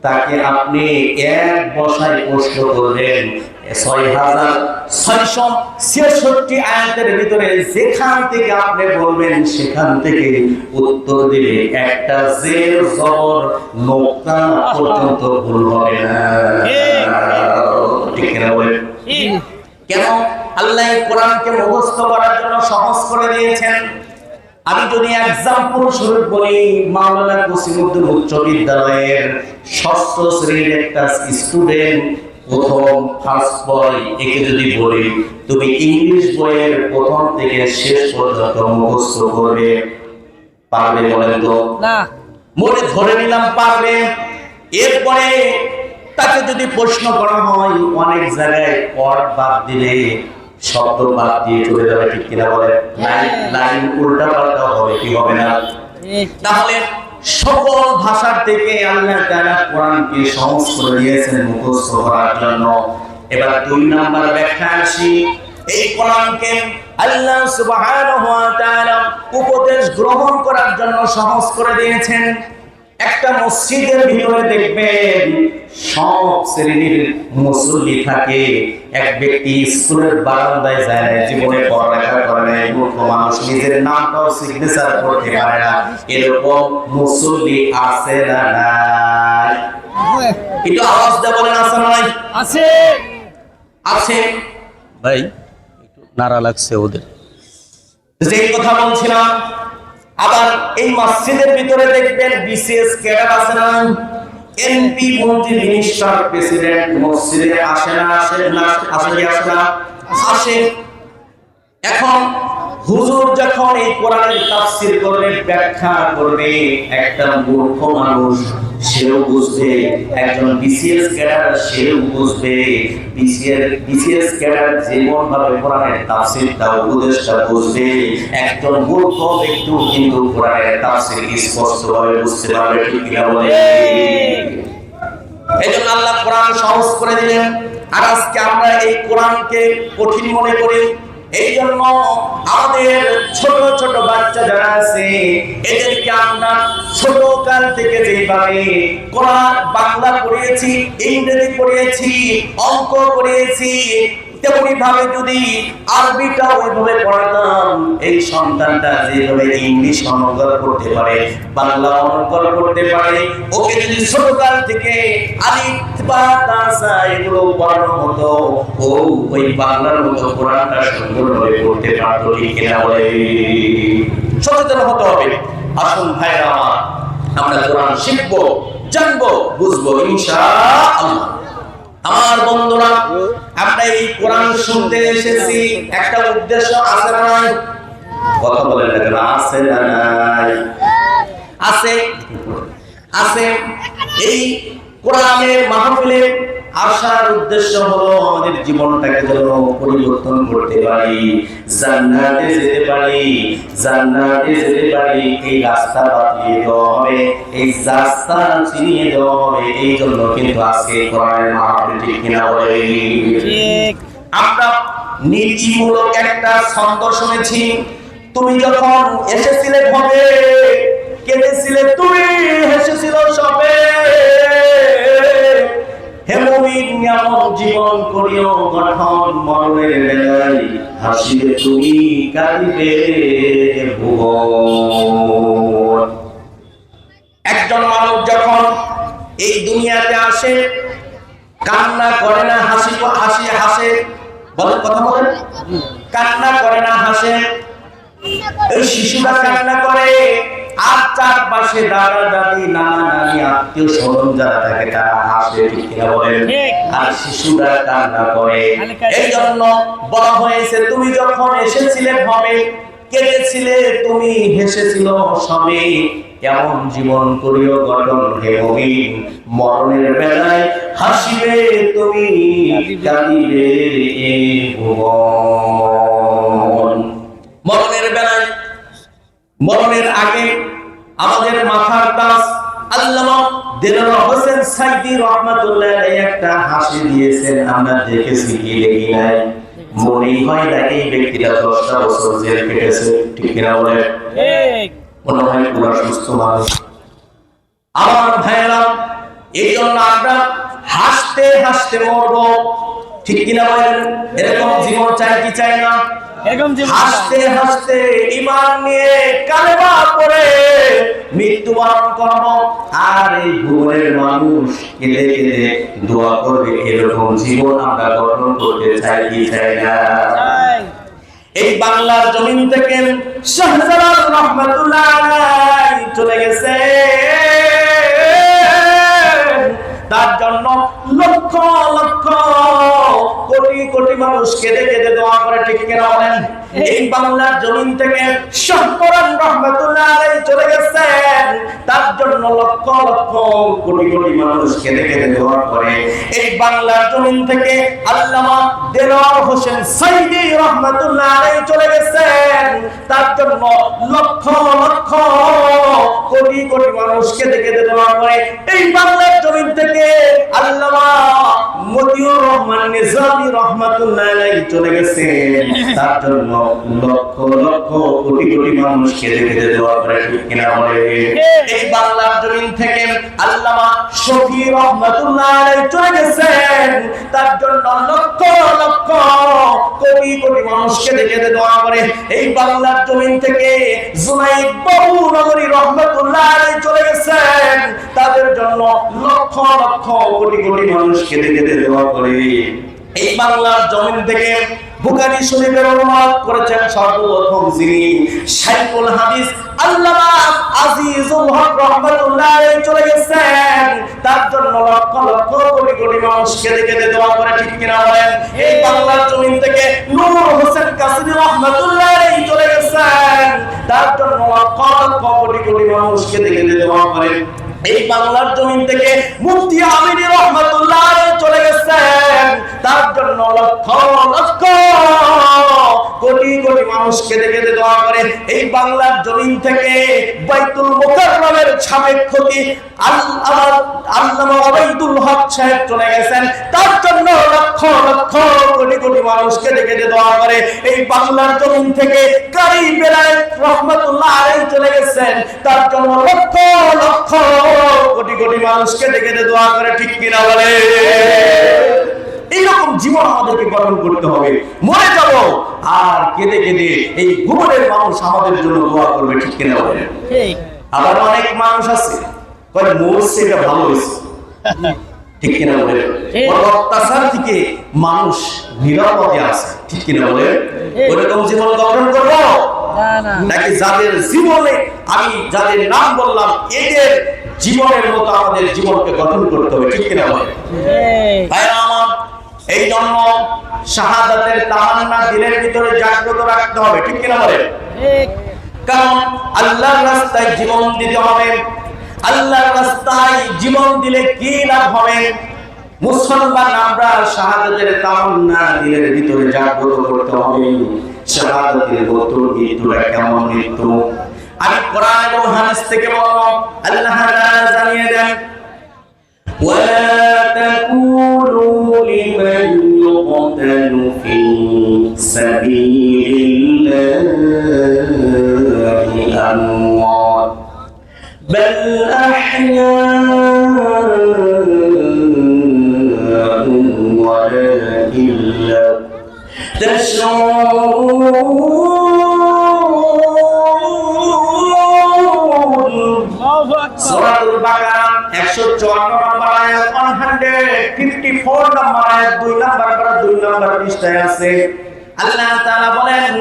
তাকে আপনি এক বসায় প্রশ্ন করবেন 6666 আয়াতের ভিতরে যেখান থেকে আপনি বলবেন সেখান থেকে উত্তর দিবে, একটা জের জবর নোক্তা পর্যন্ত ভুল হবে না, ঠিক কিনা বলেন? কেন? আল্লাহ কোরআনকে মুখস্থ করার জন্য সহজ করে দিয়েছেন। আমি যদি এক্সাম্পল স্বরূপ বলি, মাওলানা কসিমউদ্দিন উচ্চ বিদ্যালয়ের 6ষ্ঠ শ্রেণীর একটা স্টুডেন্ট প্রথম ফার্স্ট বই, একে যদি বলি তুমি ইংলিশ বইয়ের প্রথম থেকে শেষ পর্যন্ত মুখস্থ করবে, পারবে বলেন তো? না। মনে ধরে নিলাম পারবে। এরপরে তাকে যদি প্রশ্ন করা হয়, অনেক জায়গায় ওয়ার্ড বাদ দিলে, শব্দ বাদ দিয়ে চলে যাবে, ঠিক কিনা বলে? লাইন উল্টা পাল্টা হবে, কি হবে না? তাহলে সকল ভাষার থেকে আল্লাহ তাআলা কোরআনকে সহজ করে দিয়েছেন মুখস্থ করার জন্য। এবার 2 নাম্বার ব্যাখ্যা আসি। এই কোরআনকে আল্লাহ সুবহানাহু ওয়া তাআলা উপদেশ গ্রহণ করার জন্য সহজ করে দিয়েছেন। একটা মসজিদের ভিতরে দেখবেন সব শ্রেণীর মুসল্লি থাকে, এক ব্যক্তি স্কুলের বারান্দায় যায় না, জীবনে পড়ালেখা করে না, মূর্খ মানুষ, নিজের নামটাও সিগনেচার করতে পারে না, এরকম মুসল্লি আছে না নাই? একটু আওয়াজ দিয়ে বলেন, আছে না নাই? আছে। আছে ভাই, একটু নাড়া লাগছে ওদের। যে কথা বলছিলাম, আবার এই মসজিদের ভিতরে দেখবেন বিসিএস ক্যাডার আছে না? এমপি, মন্ত্রী, মিনিস্টার, প্রেসিডেন্ট মসজিদে আসে না? আসে না? আসে। এখন হুজুর যখন এই কোরআনের তাফসীর করবে, ব্যাখ্যা করবে, একটা মূর্খ মানুষ সেও বুঝবে, একজন বিসিএস ক্যাডার সেও বুঝবে। বিসিএস ক্যাডার যেমন ভাবে কোরআনের তাফসীরটা, উপদেশটা বুঝবে, একজন মূর্খ ব্যক্তিও কিন্তু কোরআনের তাফসীর স্পষ্টভাবে বুঝতে পারবে, ঠিক কিনা বলে? এজন্য আল্লাহ কোরআন সহজ করে দিলেন। আর আজকে আমরা এই কোরআনকে কঠিন মনে করি। এই জন্য আমাদের ছোট ছোট বাচ্চা যারা আছে, এদেরকে আমরা ছোট কাল থেকে যেভাবে কোরআন বাংলা পড়িয়েছি, ইংরেজি পড়িয়েছি, অঙ্ক পড়িয়েছি, তেমনি ভাবে যদি আরবিটা ওইভাবে পড়াতাম, এই সন্তানটা যেভাবে ইংলিশ অনর্গল করতে পারে, বাংলা অনর্গল করতে পারে, ওকে যদি ছোটকাল থেকে আলিফ বা তা সা এগুলো পড়ানো হতো, ও ওই বাংলার মতো কোরআনটা সুন্দরভাবে পড়তে পারতো, ঠিক কিনা বলে? সচেতন হতে হবে। আসুন ভাইরা আমার, আমরা কোরআন শিখবো, জানবো, বুঝবো ইনশাআল্লাহ। আমার বন্ধুরা, আমরা এই কোরআন শুনতে এসেছি, একটা উদ্দেশ্য আছে না নাই? কথা বলেন না কেন? আছে না নাই? আছে, আছে। এই কোরআনের মাহফিলে আসার উদ্দেশ্য হলো আমাদের জীবনটাকে যেন পরিবর্তন করতে পারি, জান্নাতে যেতে পারি, জান্নাতে যেতে পারি। এই রাস্তা বাতলিয়ে দেওয়া হবে, এই রাস্তা চিনিয়ে দেওয়া হবে। এই জন্য কিন্তু আজকে কোরআনের মাহফিল, ঠিক কিনা বলে? ঠিক। আমরা নীতিমূলক একটা ছন্দ শুনেছি। তুমি যখন এসেছিলে ভবে, কেঁদেছিলে তুমি, হেসেছিল সবে। হে মুমিন, এমন জীবন করিও গঠন, মরণের বেলায় হাসিবে তুমি, কাঁদিবে ভুবন। একজন মানুষ যখন এই দুনিয়াতে আসে, কান্না করে না, হাসে। বলেন, কথা বলেন। কান্না করে না, হাসে। এই শিশুরা কান্না করে, আর চারপাশে দাদা দাদি, নানা নানি, আত্মীয় স্বজন যারা থাকে তারা হাসে, ঠিক কিনা বলেন? আর শিশুরা কান্না করে। এই জন্য বলা হয়েছে, তুমি যখন এসেছিলে ভবে, কেঁদেছিলে তুমি, হেসেছিল সবে। কেমন জীবন করিও গঠন হে মুমিন, মরণের বেলায় হাসিবে তুমি কাঁদিবে এই ভুবন। মরণের বেলায়, মরণের আগে আমাদের মাথার তাজ আল্লামা দেলোয়ার হোসেন সাইদি রাহমাতুল্লাহ আলাইহি একটা হাসি দিয়েছেন, আমরা দেখেছি কি দেখি নাই। মনে হয় না এই ব্যক্তিটা 10টা বছর জেল কেটেছে, ঠিক কিনা বলে? ঠিক। মনে হয় পুরা সুস্থ মানুষ। আমার ভাইয়েরা, এই জন্য আমরা হাসতে হাসতে মরবো, ঠিক কিনা বলেন? এরকম জীবন চাই কি চাই না? এরকম জীবন হাসতে হাসতে ঈমান নিয়ে কালেমা পড়ে মৃত্যুবরণ করব, আর এই ভুবনের মানুষ কেঁদে কেঁদে দোয়া করবে, এরকম জীবন আমরা গঠন করতে চাই কি চাই না? চাই। এই বাংলার জমিন থেকে শাহজালাল রহমাতুল্লাহ আলাইহি চলে গেছে, তার জন্য লক্ষ লক্ষ কোটি কোটি মানুষ কেঁদে কেঁদে দোয়া করে, ঠিক কিনা বলেন? এই বাংলার জমিন থেকে শাহজালাল রহমাতুল্লাহ আলাইহি চলে গেছেন, তার জন্য লক্ষ লক্ষ কোটি কোটি মানুষ কেঁদে কেঁদে দোয়া করে। এই বাংলার জমিন থেকে আল্লামা দেলোয়ার হোসেন সাইদি রাহমাতুল্লাহ আলাইহি চলে গেছেন, তার জন্য লক্ষ লক্ষ কোটি কোটি মানুষ কেঁদে কেঁদে দোয়া করে। এই বাংলার জমিন থেকে আল্লামা মতিউর রহমান নিজামী রাহমাতুল্লাহ আলাইহি চলে গেছেন, তার জন্য লক্ষ লক্ষ কোটি কোটি মানুষ কেঁদে কেঁদে দোয়া করে, ঠিক কিনা বলে? এই বাংলার জমিন থেকে আল্লামা শফি রাহমাতুল্লাহ আলাইহি চলে গেছেন, তার জন্য লক্ষ লক্ষ কোটি কোটি মানুষ কেঁদে কেঁদে দোয়া করে। এই বাংলার জমিন থেকে জুনাইদ বাবু নগরী রাহমাতুল্লাহ আলাইহি চলে গেছেন, তাদের জন্য লক্ষ লক্ষ কোটি কোটি মানুষ কেঁদে কেঁদে দোয়া করে। এই বাংলার জমিন থেকে বুখারী শরীফের অনুবাদ করেছেন সর্বপ্রথম যিনি শাইখুল হাদিস আল্লামা আজিজুল হক রাহমাতুল্লাহ আলাইহি চলে গেছেন, তার জন্য লক্ষ লক্ষ কোটি কোটি মানুষ কেঁদে কেঁদে দোয়া করে, ঠিক কিনা বলেন? এই বাংলার জমিন থেকে নূর হোসেন কাসিমি রাহমাতুল্লাহ আলাইহি চলে গেছেন, তার জন্য লক্ষ লক্ষ কোটি কোটি মানুষ কেঁদে কেঁদে দোয়া করে। এই বাংলার জমিন থেকে মুফতি আমিনী রাহমাতুল্লাহ আলাইহি চলে গেছেন, তার জন্য লক্ষ লক্ষ কোটি কোটি মানুষ কেঁদে কেঁদে দোয়া করে। এই বাংলার জমিন থেকে বাইতুল মুকাররমের সাবেক খতিব আল্লামা ওবাইদুল হক সাহেব চলে গেছেন, তার জন্য লক্ষ লক্ষ কোটি কোটি মানুষ কেঁদে কেঁদে দোয়া করে। এই বাংলার জমিন থেকে কারি বেলায়েত রাহমাতুল্লাহ আলাইহি চলে গেছেন, তার জন্য লক্ষ লক্ষ কোটি কোটি মানুষ কেঁদে কেঁদে দোয়া করে, ঠিক কিনা বলে? এইরকম জীবন আমাদেরকে গঠন করতে হবে। মরে যাব আর কেঁদে কেঁদে এই ভুবনের মানুষ আমাদের জন্য দোয়া করবে, ঠিক কিনা বলে? ঠিক। আবার অনেক মানুষ আছে কয় মরছে এটা ভালো হয়েছে, ঠিক কিনা বলে? অত্যাচার থেকে মানুষ নিরাপদে আছে, ঠিক কিনা বলে? ওরকম জীবন গঠন করবো নাকি যাদের জীবনে আমি যাদের নাম বললাম এদের জীবনের মতো আমাদের জীবনকে গঠন করতে হবে, ঠিক কিনা বলে? এই জন্য শাহাদাতের তামান্না দিলের ভিতরে জাগ্রত রাখতে হবে, ঠিক কিনা বলে? কারণ আল্লাহর রাস্তায় জীবন দিতে হবে। আল্লাহর রাস্তায় জীবন দিলে কি লাভ হবে? মুসলমান আমরা শাহাদাতের তামান্না দিলের ভিতরে জাগ্রত করতে হবে। শাহাদাতের মৃত্যু মৃত্যুটা কেমন মৃত্যু? আমি কোরআন এবং হাদিস থেকে বলবো, আল্লাহ তাআলা জানিয়ে দেন, ولا تقولوا لمن يقتل في سبيل الله أموات بل أحياء ولكن لا تشعرون. সূরাতুল বাকারা 154 নম্বর আয়াত 154 নম্বর আয়াত 2 নম্বর পৃষ্ঠায় আছে। আল্লাহ তাআলা বলেন,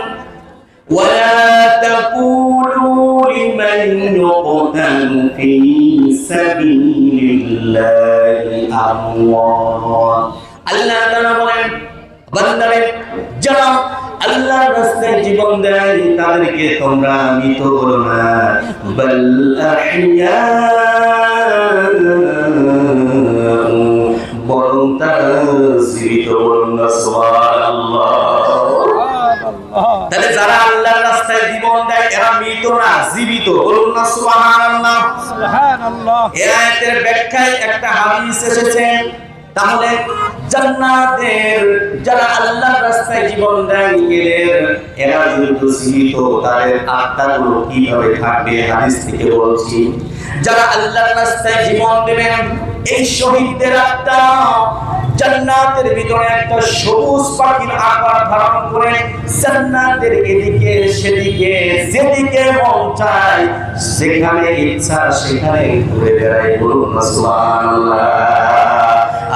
ولا تقولوا لمن يقتل في سبيل الله أموات. আল্লাহ তাআলা বলেন, বান্দারে যারা আল্লাহর রাস্তায় জীবন দেয় তাদেরকে তোমরা মৃত বলো না, বাল আহইয়া বরং তারা জীবিত। বলুন না সুবহানাল্লাহ। তাহলে যারা আল্লাহর রাস্তায় জীবন দেয় এরা মৃত না, জীবিত। বলুন না সুবহানাল্লাহ। সুবহানাল্লাহ। এই আয়াতের ব্যাখ্যায় একটা হাদিস এসেছে, তাহলে জান্নাতের যারা আল্লাহর রাস্তায় জীবন দেয় এরা যেহেতু জীবিত, তাদের আত্মাগুলো কিভাবে থাকবে? হাদিস থেকে বলছি, যারা আল্লাহর রাস্তায় জীবন দেবেন এই শহীদদের আত্মা জান্নাতের ভিতরে একটা সবুজ পাখির আকার ধারণ করে জান্নাতের এদিকে সেদিকে যেদিকে মন চায় সেখানে ইচ্ছা সেখানে ঘুরে বেড়ায়। বলুন না সুবহানাল্লাহ।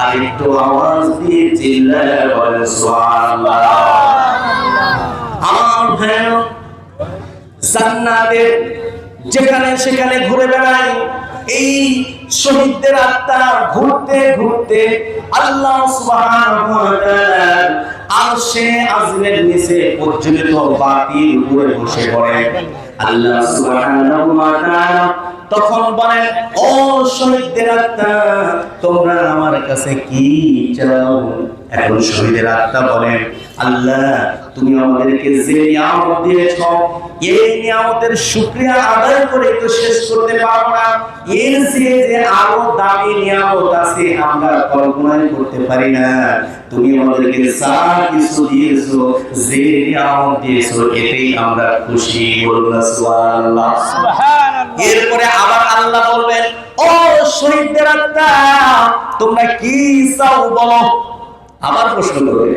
আর একটু আওয়াজ দিয়ে চিল্লায় বলেন সুবহানাল্লাহ। আমার ভাইরা, জান্নাতের যেখানে সেখানে ঘুরে বেড়ায় এই শহীদদের আত্মা ঘুরতে ঘুরতে আল্লাহ সুবহানাহু ওয়া তাআলার আরশে আযমের নিচে প্রজ্বলিত বাতির উপরে বসে পড়ে। আল্লাহ সুবহানাহু ওয়া তাআলা তখন বলেন, ও শহীদদের আত্মা, তোমরা আমার কাছে কি চাও? এখন শহীদের আত্মা বলেন, আল্লাহ তুমি আমাদেরকে যে নিয়ামত দিয়েছো এই নিয়ামতের শুকরিয়া আদায় করে তো শেষ করতে পারবো না। এর যে আরো দামি নিয়ামত আছে আমরা কল্পনা করতে পারি না। তুমি আমাদেরকে যা কিছু দিয়েছো, যে নিয়ামত দিয়েছো এতেই আমরা খুশি। বলুন না সুবহানাল্লাহ। সুবহানাল্লাহ। এরপরে আবার আল্লাহ বলবেন, ও শহীদদের আত্মা, তোমরা কি চাও বলো? আবার প্রশ্ন করবে,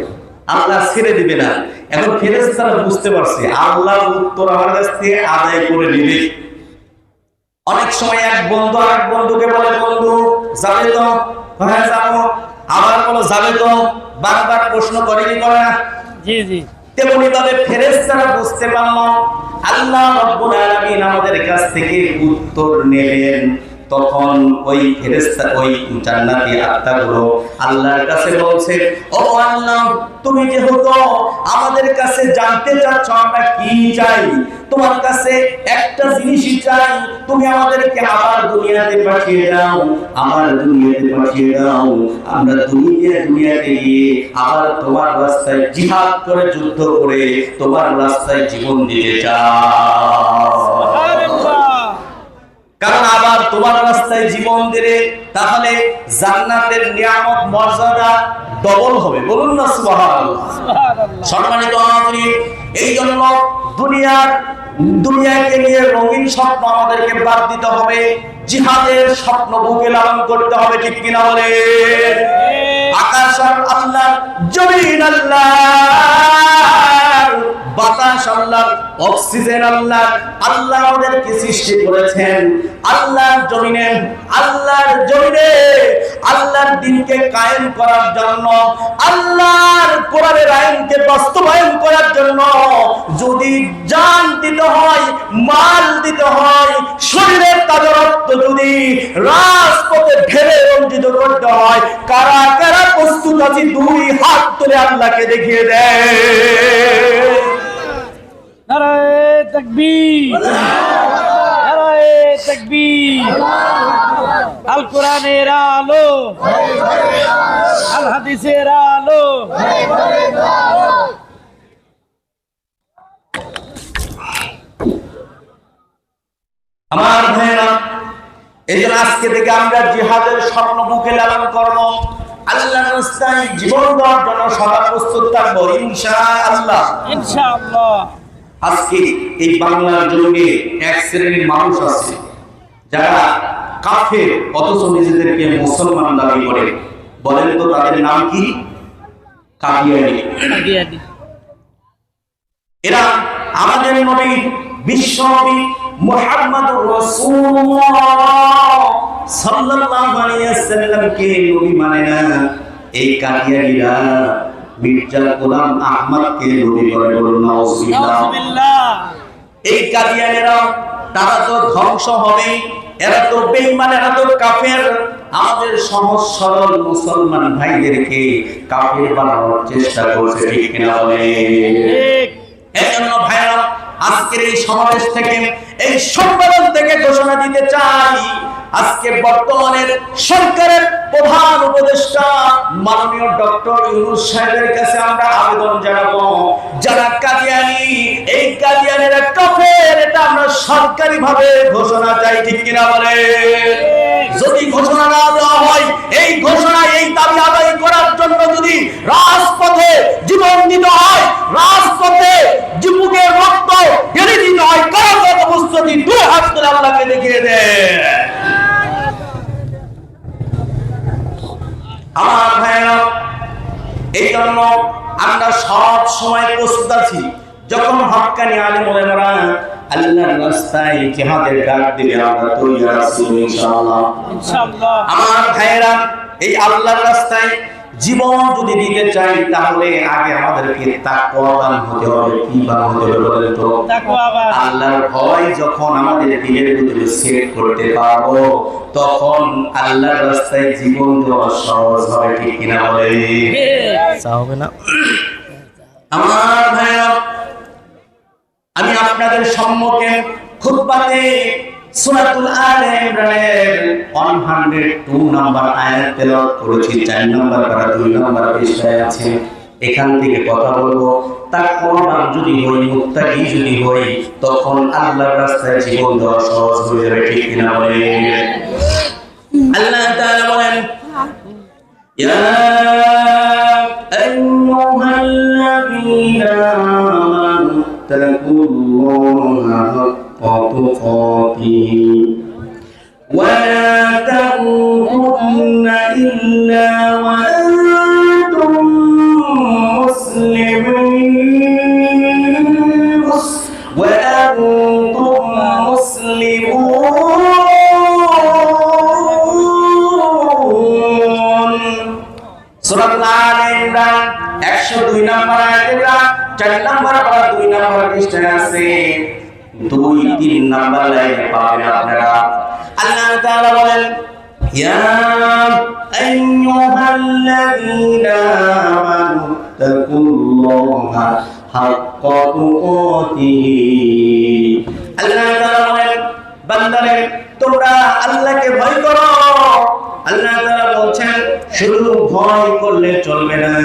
আল্লাহ ছেড়ে দিবে না। এখন ফেরেশতারা বুঝতে পারছে আল্লাহর উত্তর আমার কাছ থেকে আদায় করে নেবে। অনেক সময় এক বন্ধু আরেক বন্ধুকে বলে, বন্ধু যাবে তো? হ্যাঁ যাবো। আবার বলো যাবে তো? বারবার প্রশ্ন করে কি করে না? জি জি। তেমনি ভাবে ফেরেশতারা বুঝতে পারল আল্লাহ রাব্বুল আলামিন আমাদের কাছ থেকে উত্তর নেবেন। তখন ওই ফেরেশতা ওই জান্নাতি আত্মাগুলো আল্লাহর কাছে বলছে, ও আল্লাহ তুমি যেহেতু আমাদের কাছে জানতে চাচ্ছ আমরা কি চাই, তোমার কাছে একটা জিনিসই চাই, তুমি আমাদেরকে আবার দুনিয়াতে পাঠিয়ে দাও, আমার দুনিয়াতে পাঠিয়ে দাও। আমরা দুনিয়াতে গিয়ে আবার তোমার রাস্তায় জিহাদ করে যুদ্ধ করে তোমার রাস্তায় জীবন দিতে চাই। কারণ আবার তোমার রাস্তায় জীবন দিলে তাহলে জান্নাতের নিয়ামত মর্যাদা ডবল হবে। বলুন না সুবহানাল্লাহ। সম্মানিত হাজিরিন, এই জন্য দুনিয়াকে নিয়ে রঙিন স্বপ্ন আমাদেরকে বাদ দিতে হবে, জিহাদের স্বপ্ন বুকে লালন করতে হবে। ঠিক কিনা বলে? আকাশ আল্লাহ, জমিন আল্লাহ, বাতাস আল্লাহ, অক্সিজেন আল্লাহ। আল্লাহ আমাদেরকে সৃষ্টি করেছেন আল্লাহর জমিনে, আল্লাহর দ্বীনকে কায়েম করার জন্য, আল্লাহর কোরআনের আইনকে বাস্তবায়ন করার জন্য। যদি জান দিতে হয়, মাল দিতে হয়, শরীরের তাজা রক্ত যদি রাজপথে ঢেলে রঞ্জিত করতে হয়, কারা কারা প্রস্তুত আছে? দুই হাত তুলে আল্লাহকে দেখিয়ে দেয়। নারায়ে তাকবীর, নারায়ে তাকবীর। আল কোরআনের আলো, আল হাদিসের আলো। আমার ভাইরা, এই জন্য আজকে থেকে আমরা জিহাদের স্বপ্ন বুকে লালন করব, আল্লাহর রাস্তায় জীবন দেওয়ার জন্য সদা প্রস্তুত থাকবো ইনশাআল্লাহ। ইনশাআল্লাহ। আজকে এই বাংলার জমিনে এক শ্রেণীর মানুষ আছে যারা কাফের অথচ নিজেদেরকে মুসলমান দাবি করে। বলেন তো তাদের নাম কি? কাদিয়ানী। এরা আমাদের নবী বিশ্ব নবী মুহাম্মদুর রাসূলুল্লাহ সাল্লাল্লাহু আলাইহি ওয়াসাল্লামকে নবী মানে না। এই কাদিয়ানীরা মির্জা গোলাম আহমদকে নবী করে। বলুন নাউজুবিল্লাহ। এই কাদিয়ানীরা তারা তো ধ্বংস হবে, এরা তো বেঈমান, এরা তো কাফের। আমাদের সহজ সরল মুসলমান ভাইদেরকে কাফের বানানোর চেষ্টা করছে। ঠিক কিনা বলে? ঠিক। এজন্য ভাইরা, আজকের এই সমাবেশ থেকে, এই সম্মেলন থেকে ঘোষণা দিতে চাই, আজকে বর্তমানের সরকারের প্রধান উপদেষ্টা মাননীয় ডক্টর ইউনূস সাহেবের কাছে আমরা আবেদন জানাবো, যারা কাদিয়ানি, এই কাদিয়ানিরা কাফের, এটা আমরা সরকারিভাবে ঘোষণা চাই, ঠিক কিনা বলে? যদি ঘোষণা না দেওয়া হয়, এই ঘোষণা, এই দাবি আদায় করার জন্য যদি রাজপথে জীবন দিতে হয়, রাজপথে যুবকের রক্ত ঢেলে দিতে হয়, কারাগার অবস্থাটি দুই হাত করে আল্লাহকে দেখিয়ে দেয়। আমার ভাইরা, এই জন্য আমরা সব সময় প্রস্তুত আছি, যখন হক্কানি আলেম ওলামারা আল্লাহর রাস্তায় জিহাদের ডাক দিবে, আমরা তৈরি আছি ইনশাআল্লাহ। ইনশাআল্লাহ। আমার ভাইরা, এই আল্লাহর রাস্তায় জীবন যদি দিতে চাই, তাহলে আগে আমাদেরকে তাকওয়াবান হতে হবে। কি বা হতে হবে বলেন তো? তাকওয়াবান। আল্লাহর ভয় যখন আমাদের দিলের ভিতরে সেট করতে পারবো, তখন আল্লাহর রাস্তায় জীবন দেওয়া সহজ হবে, ঠিক কিনা বলে? হবে না। আমার ভাইরা, আমি আপনাদের সম্মুখে খুতবাতে সূরাতুল আলে ইমরানের 102 নম্বর আয়াত তেলাওয়াত করেছি। 4 নম্বর পারা 2 নম্বর পৃষ্ঠায় আছে। এখান থেকে কথা বলবো, তাকওয়াবান যদি হই, মুত্তাকি যদি হই, তখন আল্লাহর রাস্তায় জীবন দেওয়া সহজ হয়ে যাবে, ঠিক কিনা বলেন? আল্লাহ তাআলা বলেন, ইয়া আইয়ুহাল্লাযীনা আমানু তাকুল্লাহা হাক্কা তুকাতিহি ওয়া লা তামুতুন্না ইল্লা ওয়া আনতুম মুসলিমুন ওয়া আনতুম মুসলিমুন। সূরাতুল আলে ইমরান 102 নম্বর আয়াতের 4 নম্বর পারা 2 নম্বর পৃষ্ঠায় আছে। 2-3 নম্বর লাইনে পাবেন আপনারা। আল্লাহ তাআলা বলেন, ইয়া আইয়ুহাল্লাযীনা আমানু তাকুল্লাহা হাক্কা তুকাতিহি। আল্লাহ তাআলা বলেন, বান্দারে তোমরা আল্লাহকে ভয় করো। আল্লাহ তাআলা বলছেন, শুধু ভয় করলে চলবে না,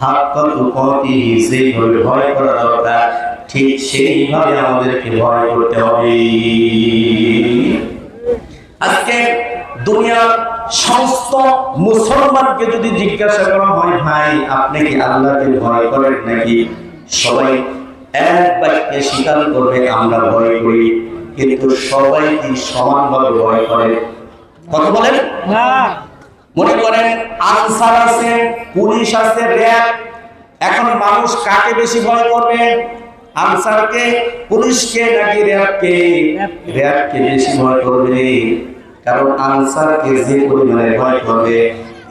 হাক্কা তুকাতিহি, যেভাবে ভয় করা দরকার ঠিক সেইভাবে আমাদেরকে ভয় করতে হবে। আজকে দুনিয়ার সমস্ত মুসলমানকে যদি জিজ্ঞাসা করা হয়, ভাই আপনি কি আল্লাহকে ভয় করেন নাকি, সবাই এক বাক্যে স্বীকার করবে আমরা ভয় করি। কিন্তু সবাই কি সমানভাবে ভয় করে? কথা বলেন না। মনে করেন আনসার আছে, পুলিশ আছে, র‍্যাব, এখন মানুষ কাকে বেশি ভয় করবে? আনসারকে, পুলিশকে নাকি র‍্যাবকে? র‍্যাবকে বেশি ভয় করবে, কারণ আনসারকে যে পরিমাণে ভয় করবে,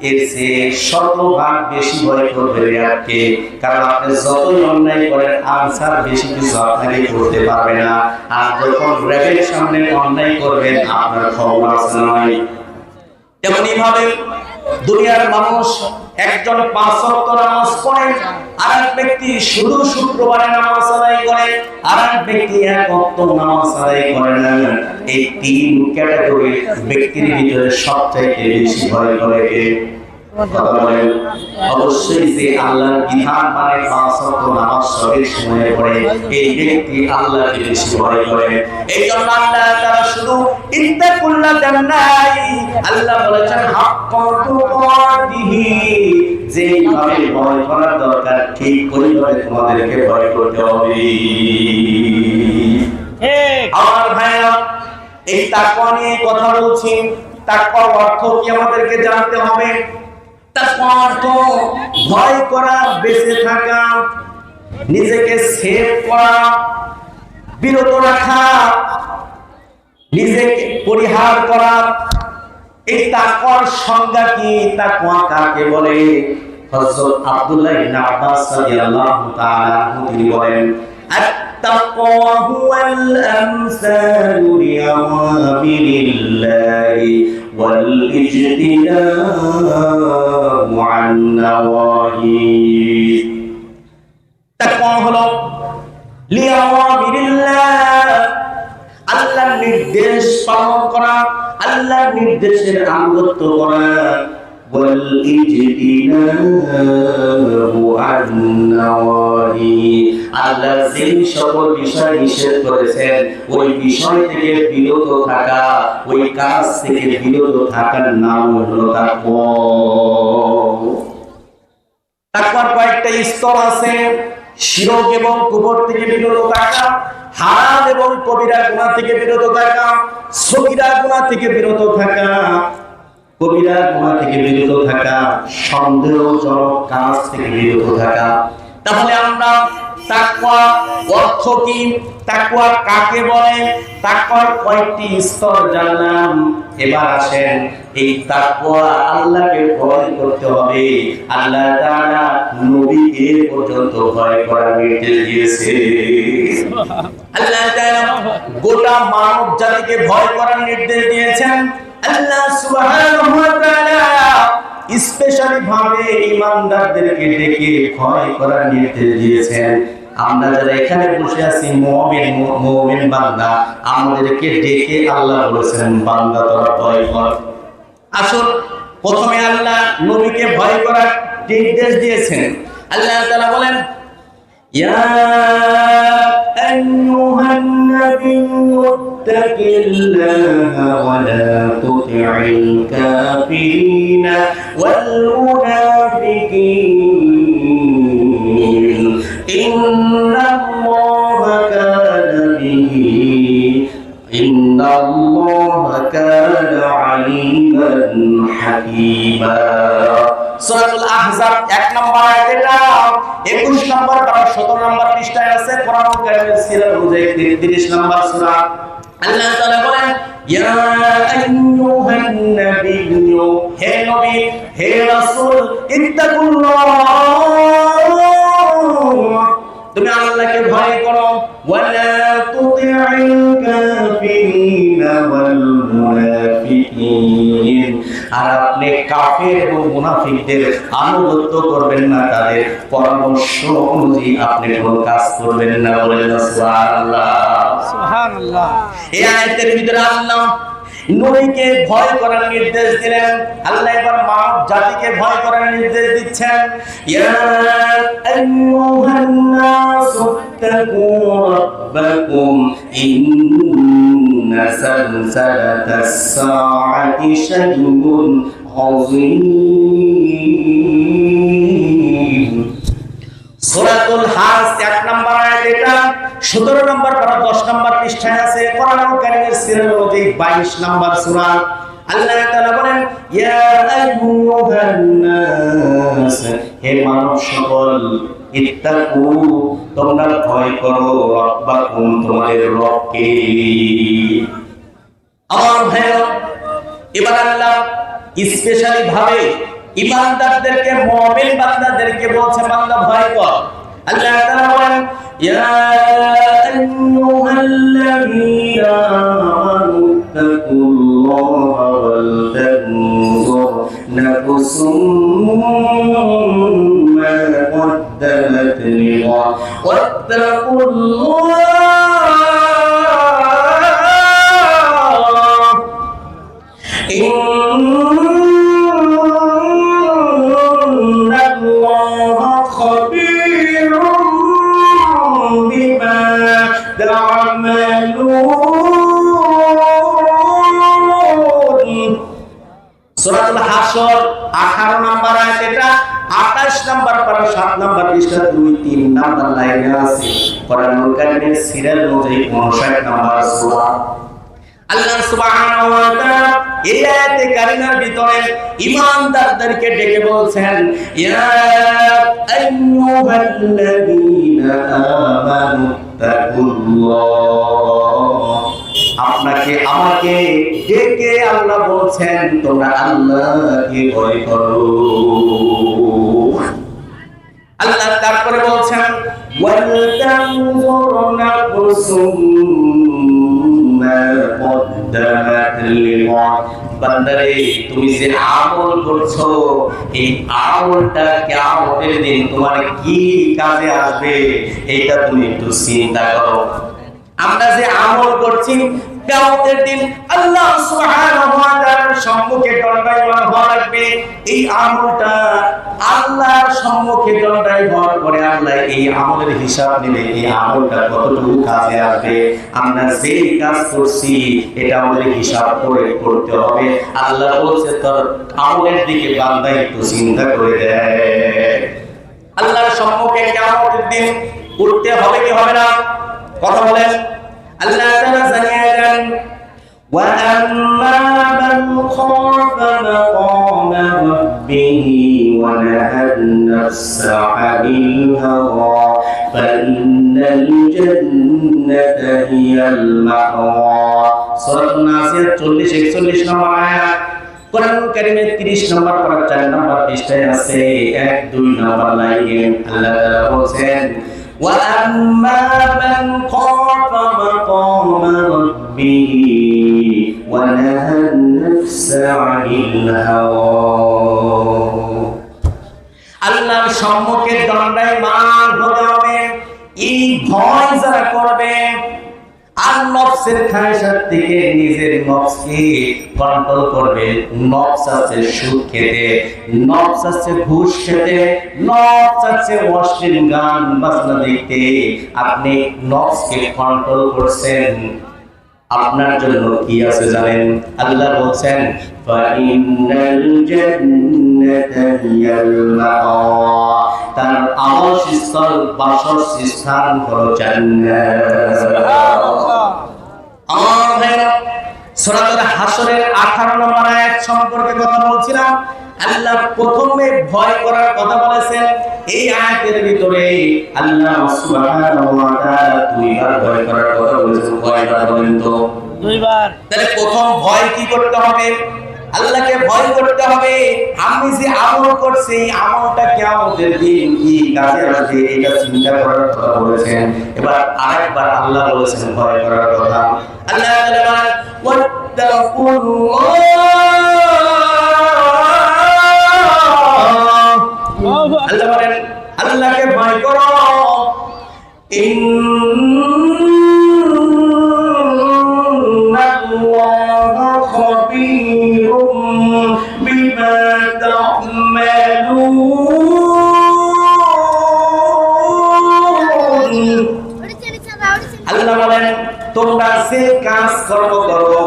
এর চেয়ে শতভাগ বেশি ভয় করবে র‍্যাবকে। কারণ আপনি যতই অন্যায় করেন, আনসার বেশি কিছু আপনাকে করতে পারবে না। আর যখন র‍্যাবের সামনে অন্যায় করবেন, আপনার খবর আছে নয়। তেমনি ভাবে দুনিয়ার মানুষ, একজন 5 ওয়াক্ত নামাজ পড়ে, আরেক ব্যক্তি শুধু শুক্রবারে নামাজ আদায় করে, আরেক ব্যক্তি 1 ওয়াক্ত নামাজ আদায় করে না। এই 3 ক্যাটাগরি ব্যক্তির ভিতরে সবচেয়ে বেশি ভয় করে কে? কথা বলেন। অবশ্যই যে আল্লাহর বিধান মানে 5 ওয়াক্ত নামাজ সঠিক সময়ে পড়ে, এই ব্যক্তি আল্লাহকে বেশি ভয় করে। এই জন্য আল্লাহ তাআলা শুধু ইত্তাকুল্লা জান্নাই, আল্লাহ বলেছেন হাক্কা তুকাতিহি, যেভাবে ভয় করার দরকার ঠিক ওইভাবে তোমাদেরকে ভয় করতে হবে। ঠিক। আমার ভাইরা, এই তাকওয়া নিয়ে কথা বলছি। তাকওয়ার অর্থ কি আমাদেরকে জানতে হবে। তাকওয়া অর্থ ভয় করা, বেঁচে থাকা, নিজেকে সেভ করা, বিরত রাখা, নিজেকে পরিহার করা। এই তাকওয়ার সংজ্ঞা কি? তাকওয়া কাকে বলে? হযরত আব্দুল্লাহ ইবনে আব্বাস রাদিয়াল্লাহু তাআলা আনহু তিনি বলেন, আত-তাকওয়া হুয়াল আমসালু লিআওয়ামিরিল্লাহি ওয়াল ইজতিনাবু আন নাওয়াহি। তাকওয়া হলো লিআওয়ামিরিল্লাহ, আল্লাহর নির্দেশ পালন করা, আল্লাহর নির্দেশের আনুগত্য করা আল্লাহ যে সকল বিষয় নিষেধ করেছেন ওই বিষয় থেকে বিরত থাকা, ওই কাজ থেকে বিরত থাকার নাম হলো তাকওয়া। তাকওয়ার কয়েকটা স্তর আছে। শিরক এবং কুফর থেকে বিরত থাকা, হারাম এবং কবিরা গুনাহ থেকে বিরত থাকা, সগীরা গুনাহ থেকে বিরত থাকা, কবিরা গুনাহ থেকে বিরত থাকা, সন্দেহজনক কাজ থেকে বিরত থাকা। তাহলে আমরা তাকওয়া অর্থ কি, তাকওয়া কাকে বলে, তাকওয়ার কয়েকটি স্তর জানলাম। এবার আসেন এই তাকওয়া আল্লাহকে ভয় করতে হবে। আল্লাহ তাআলা নবীকে পর্যন্ত ভয় করার নির্দেশ দিয়েছে। আল্লাহ তাআলা গোটা মানব জাতিকে ভয় করার নির্দেশ দিয়েছেন। আল্লাহ সুবহানাহু ওয়া তাআলা স্পেশালি ভাবে ঈমানদারদেরকে ডেকে ভয় করার নির্দেশ দিয়েছেন। আমরা যারা এখানে বসে আছি মুমিন বান্দা, আমাদেরকে ডেকে আল্লাহ বলেছেন বান্দা তোরা ভয় কর। আসল প্রথমে আল্লাহ নবীকে ভয় করার নির্দেশ দিয়েছেন। আল্লাহ তাআলা বলেন ইয়া আইয়ুহান নাবিয়্যু ইত্তাকিল্লাহা ওয়া লা তুতি'ল কাফিরিনা ওয়াল মুনাফিকিন ইন্নাল্লাহা কানা আলীমান হাকীমা। সূরাতুল আহজাব 1 নম্বর আয়াত, এটা 21 নম্বর পারা 17 নম্বর পৃষ্ঠায় আছে। কোরআন কারীমের সূরা অনুযায়ী 33 নম্বর সূরা। আল্লাহ তাআলা বলেন ইয়া আইয়ুহান নাবিয়্যু, হে নবী, হে রাসূল, ইত্তাকুল্লাহ, তুমি আল্লাহকে ভয় করো। ওয়ালা তুতি'ল কাফিরিনা ওয়াল মুনাফিকিন, আর আপনি কাফের এবং মুনাফিকদের আনুগত্য করবেন না, তাদের পরামর্শ অনুযায়ী আপনি কোনো কাজ করবেন না। বলেন সুবহানাল্লাহ। সুবহানাল্লাহ। এই আয়াতের ভিতরে আল্লাহ নবীকে ভয় করার নির্দেশ দিলেন। আল্লাহ এবার মানব জাতিকে ভয় করার নির্দেশ দিচ্ছেন। ইয়া আইয়ুহান নাসু ইত্তাকু রাব্বাকুম ইন্না সালসালাতাস সাআতি শাইউন আযীম। সূরাতুল হাজ 1 নম্বর আয়াত, এটা 17 নম্বর পারা 10 নম্বর পৃষ্ঠায় আছে। কোরআন কারীমের সূরা অনুযায়ী 22 নম্বর সূরা। আল্লাহ তাআলা বলেন ইয়া আইয়ুহান নাস, হে মানব সকল, ইত্তাকু, তোমরা ভয় করো, রাব্বাকুম, তোমাদের রবকে। আমার ভাইরা, এবার আল্লাহ স্পেশালি ভাবে ঈমানদারদেরকে, মুমিন বান্দাদেরকে বলছে বান্দা ভয় কর। আল্লাহ তাআলা বলেন ইয়া আইয়ুহাল্লাযীনা আমানু ইত্তাকুল্লাহা ওয়াল তানজুর নাফসুম মা قدمت لغد واتقوا الله إن الله خبير بما تعملون সূরাতুল হাশর 18 নম্বর আয়াত, এটা 28 নম্বর পারা 7 নম্বর পৃষ্ঠা 2-3 নম্বর লাইনে আছে। কোরআনুল কারীমের সিরাত অনুযায়ী 59 নম্বর সূরা। আল্লাহ সুবহানাহু ওয়া তাআলা এই আয়াতে কারিমার ভিতরে ঈমানদারদেরকে ডেকে বলছেন ইয়া আইয়ুহাল্লাযীনা আমানু তাকুল্লাহ, আপনাকে আমাকে ডেকে আল্লাহ বলছেন তোমরা আল্লাহকে ভয় করো। আল্লাহ তারপরে বলছেন ওয়াল তানজুর নাফসুম মা কদ্দামাত লিগাদ, বান্দারে তুমি যে আমল করছো এই আমলটা কিয়ামতের দিন তোমার কি কাজে আসবে এটা তুমি একটু চিন্তা করো। আমরা যে আমল করছি কিয়ামতের দিন আল্লাহ সুবহানাহু ওয়া তাআলার সম্মুখে দণ্ডায়মান হওয়া লাগবে। এই আমলটা আল্লাহর সম্মুখে দণ্ডায়মান করে আল্লাহ এই আমলের হিসাব নেবে, এই আমলটা কতটুকু কাজে আসবে। আমরা যেই কাজ করছি এটা আমাদের হিসাব করে করতে হবে। আল্লাহ বলছে তোর আমলের দিকে বান্দা একটু চিন্তা করে দেয়। আল্লাহর সম্মুখে কিয়ামতের দিন উঠতে হবে কি হবে না? কথা বলেন। আল্লাহ তাআলা জানিয়ে দেন, ওয়া আম্মা মান খাফা মাকামা রাব্বিহি ওয়া নাহান নাফসা আনিল হাওয়া ফাইন্নাল জান্নাতা হিয়াল মাওয়া। সূরা নাসির 40-41 নম্বর আয়াত। কোরআন কারীমের 30 নম্বর পারা 4 নম্বর পৃষ্ঠায় আছে, 1-2 নম্বর লাইনে আল্লাহ তাআলা বলেন, ওয়া আম্মা মান খাফা মাকামা রাব্বিহি ওয়া নাহান নাফসা আনিল হাওয়া। আল্লাহর সম্মুখে দণ্ডায়মান হতে হবে। এই ভয় যারা করবে আর নফসের খায়সাত থেকে নিজের নফসকে কন্ট্রোল করবে। নফস আছে সুদ খেতে, নফস আছে ঘুষ খেতে, নফস আছে অশ্লীল গান বাজনা দেখতে। আপনি নফসকে কন্ট্রোল করছেন, আপনার জন্য কি আছে জানেন? আল্লাহ বলছেন, ফাইনাল জান্নাতা হিয়াল মাওয়া। তার আবাসস্থল বাসস্থান হলো জান্নাত। আমাদের সূরা হাশরের 18 নম্বর আয়াত সম্পর্কে কথা বলছিলাম। আল্লাহ প্রথমে ভয় করার কথা বলেছেন। এই আয়াতের ভিতরে আল্লাহ সুবহানাহু ওয়া তাআলা দুইবার ভয় করার কথা বলেছেন। কয়বার বলেন তো? দুইবার। তাহলে প্রথম ভয় কি করতে হবে? আল্লাহকে ভয় করতে হবে। আমি যে আমল করছি আমলটা কিয়ামতের দিন কি কাজে আসবে এটা চিন্তা করার কথা বলেছেন। এবার আরেকবার আল্লাহ বলেছেন ভয় করার কথা। আল্লাহ তাআলা বলেন, ওয়াত্তাকুল্লাহ। আল্লাহ বলেন আল্লাহকে ভয় করো। ইন্নাল্লাহা খাবীরুম বিমা তা'মালুন। আল্লাহ বলেন তোমরা যে কাজ করো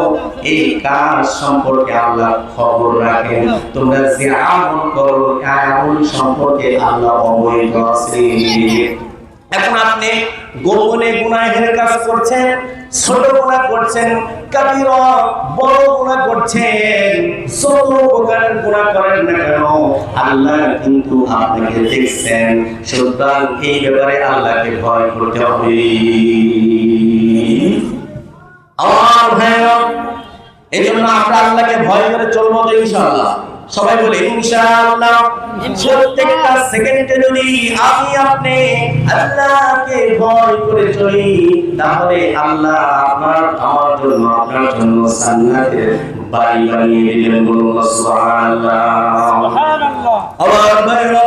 এই কাজ সম্পর্কে আল্লাহ খবর রাখেন। তোমরা যে আমল করো আমল সম্পর্কে আল্লাহ অবহিত আছেন। এখন আপনি গোপনে গুনাহের কাজ করছেন, ছোট গুনাহ করছেন, কাবীরা বড় গুনাহ করছেন, ছোট প্রকারের গুনাহ করেন না কেন আল্লাহ কিন্তু আপনাকে দেখছেন। সুতরাং এই ব্যাপারে আল্লাহকে ভয় করতে হবে। আমার ভাইরা, এই জন্য আমরা আল্লাহকে ভয় করে চলবো তো ইনশাআল্লাহ। সবাই বলে ইনশাআল্লাহ। প্রত্যেকটা সেকেন্ডে যদি আমি আপনি আল্লাহকে ভয় করে চলি তাহলে আল্লাহ আপনার আমার জন্য আপনার জন্য জান্নাতের বাড়ি বানিয়ে দিবেন। বলুন সুবহানাল্লাহ। সুবহানাল্লাহ। আমার ভাইরা,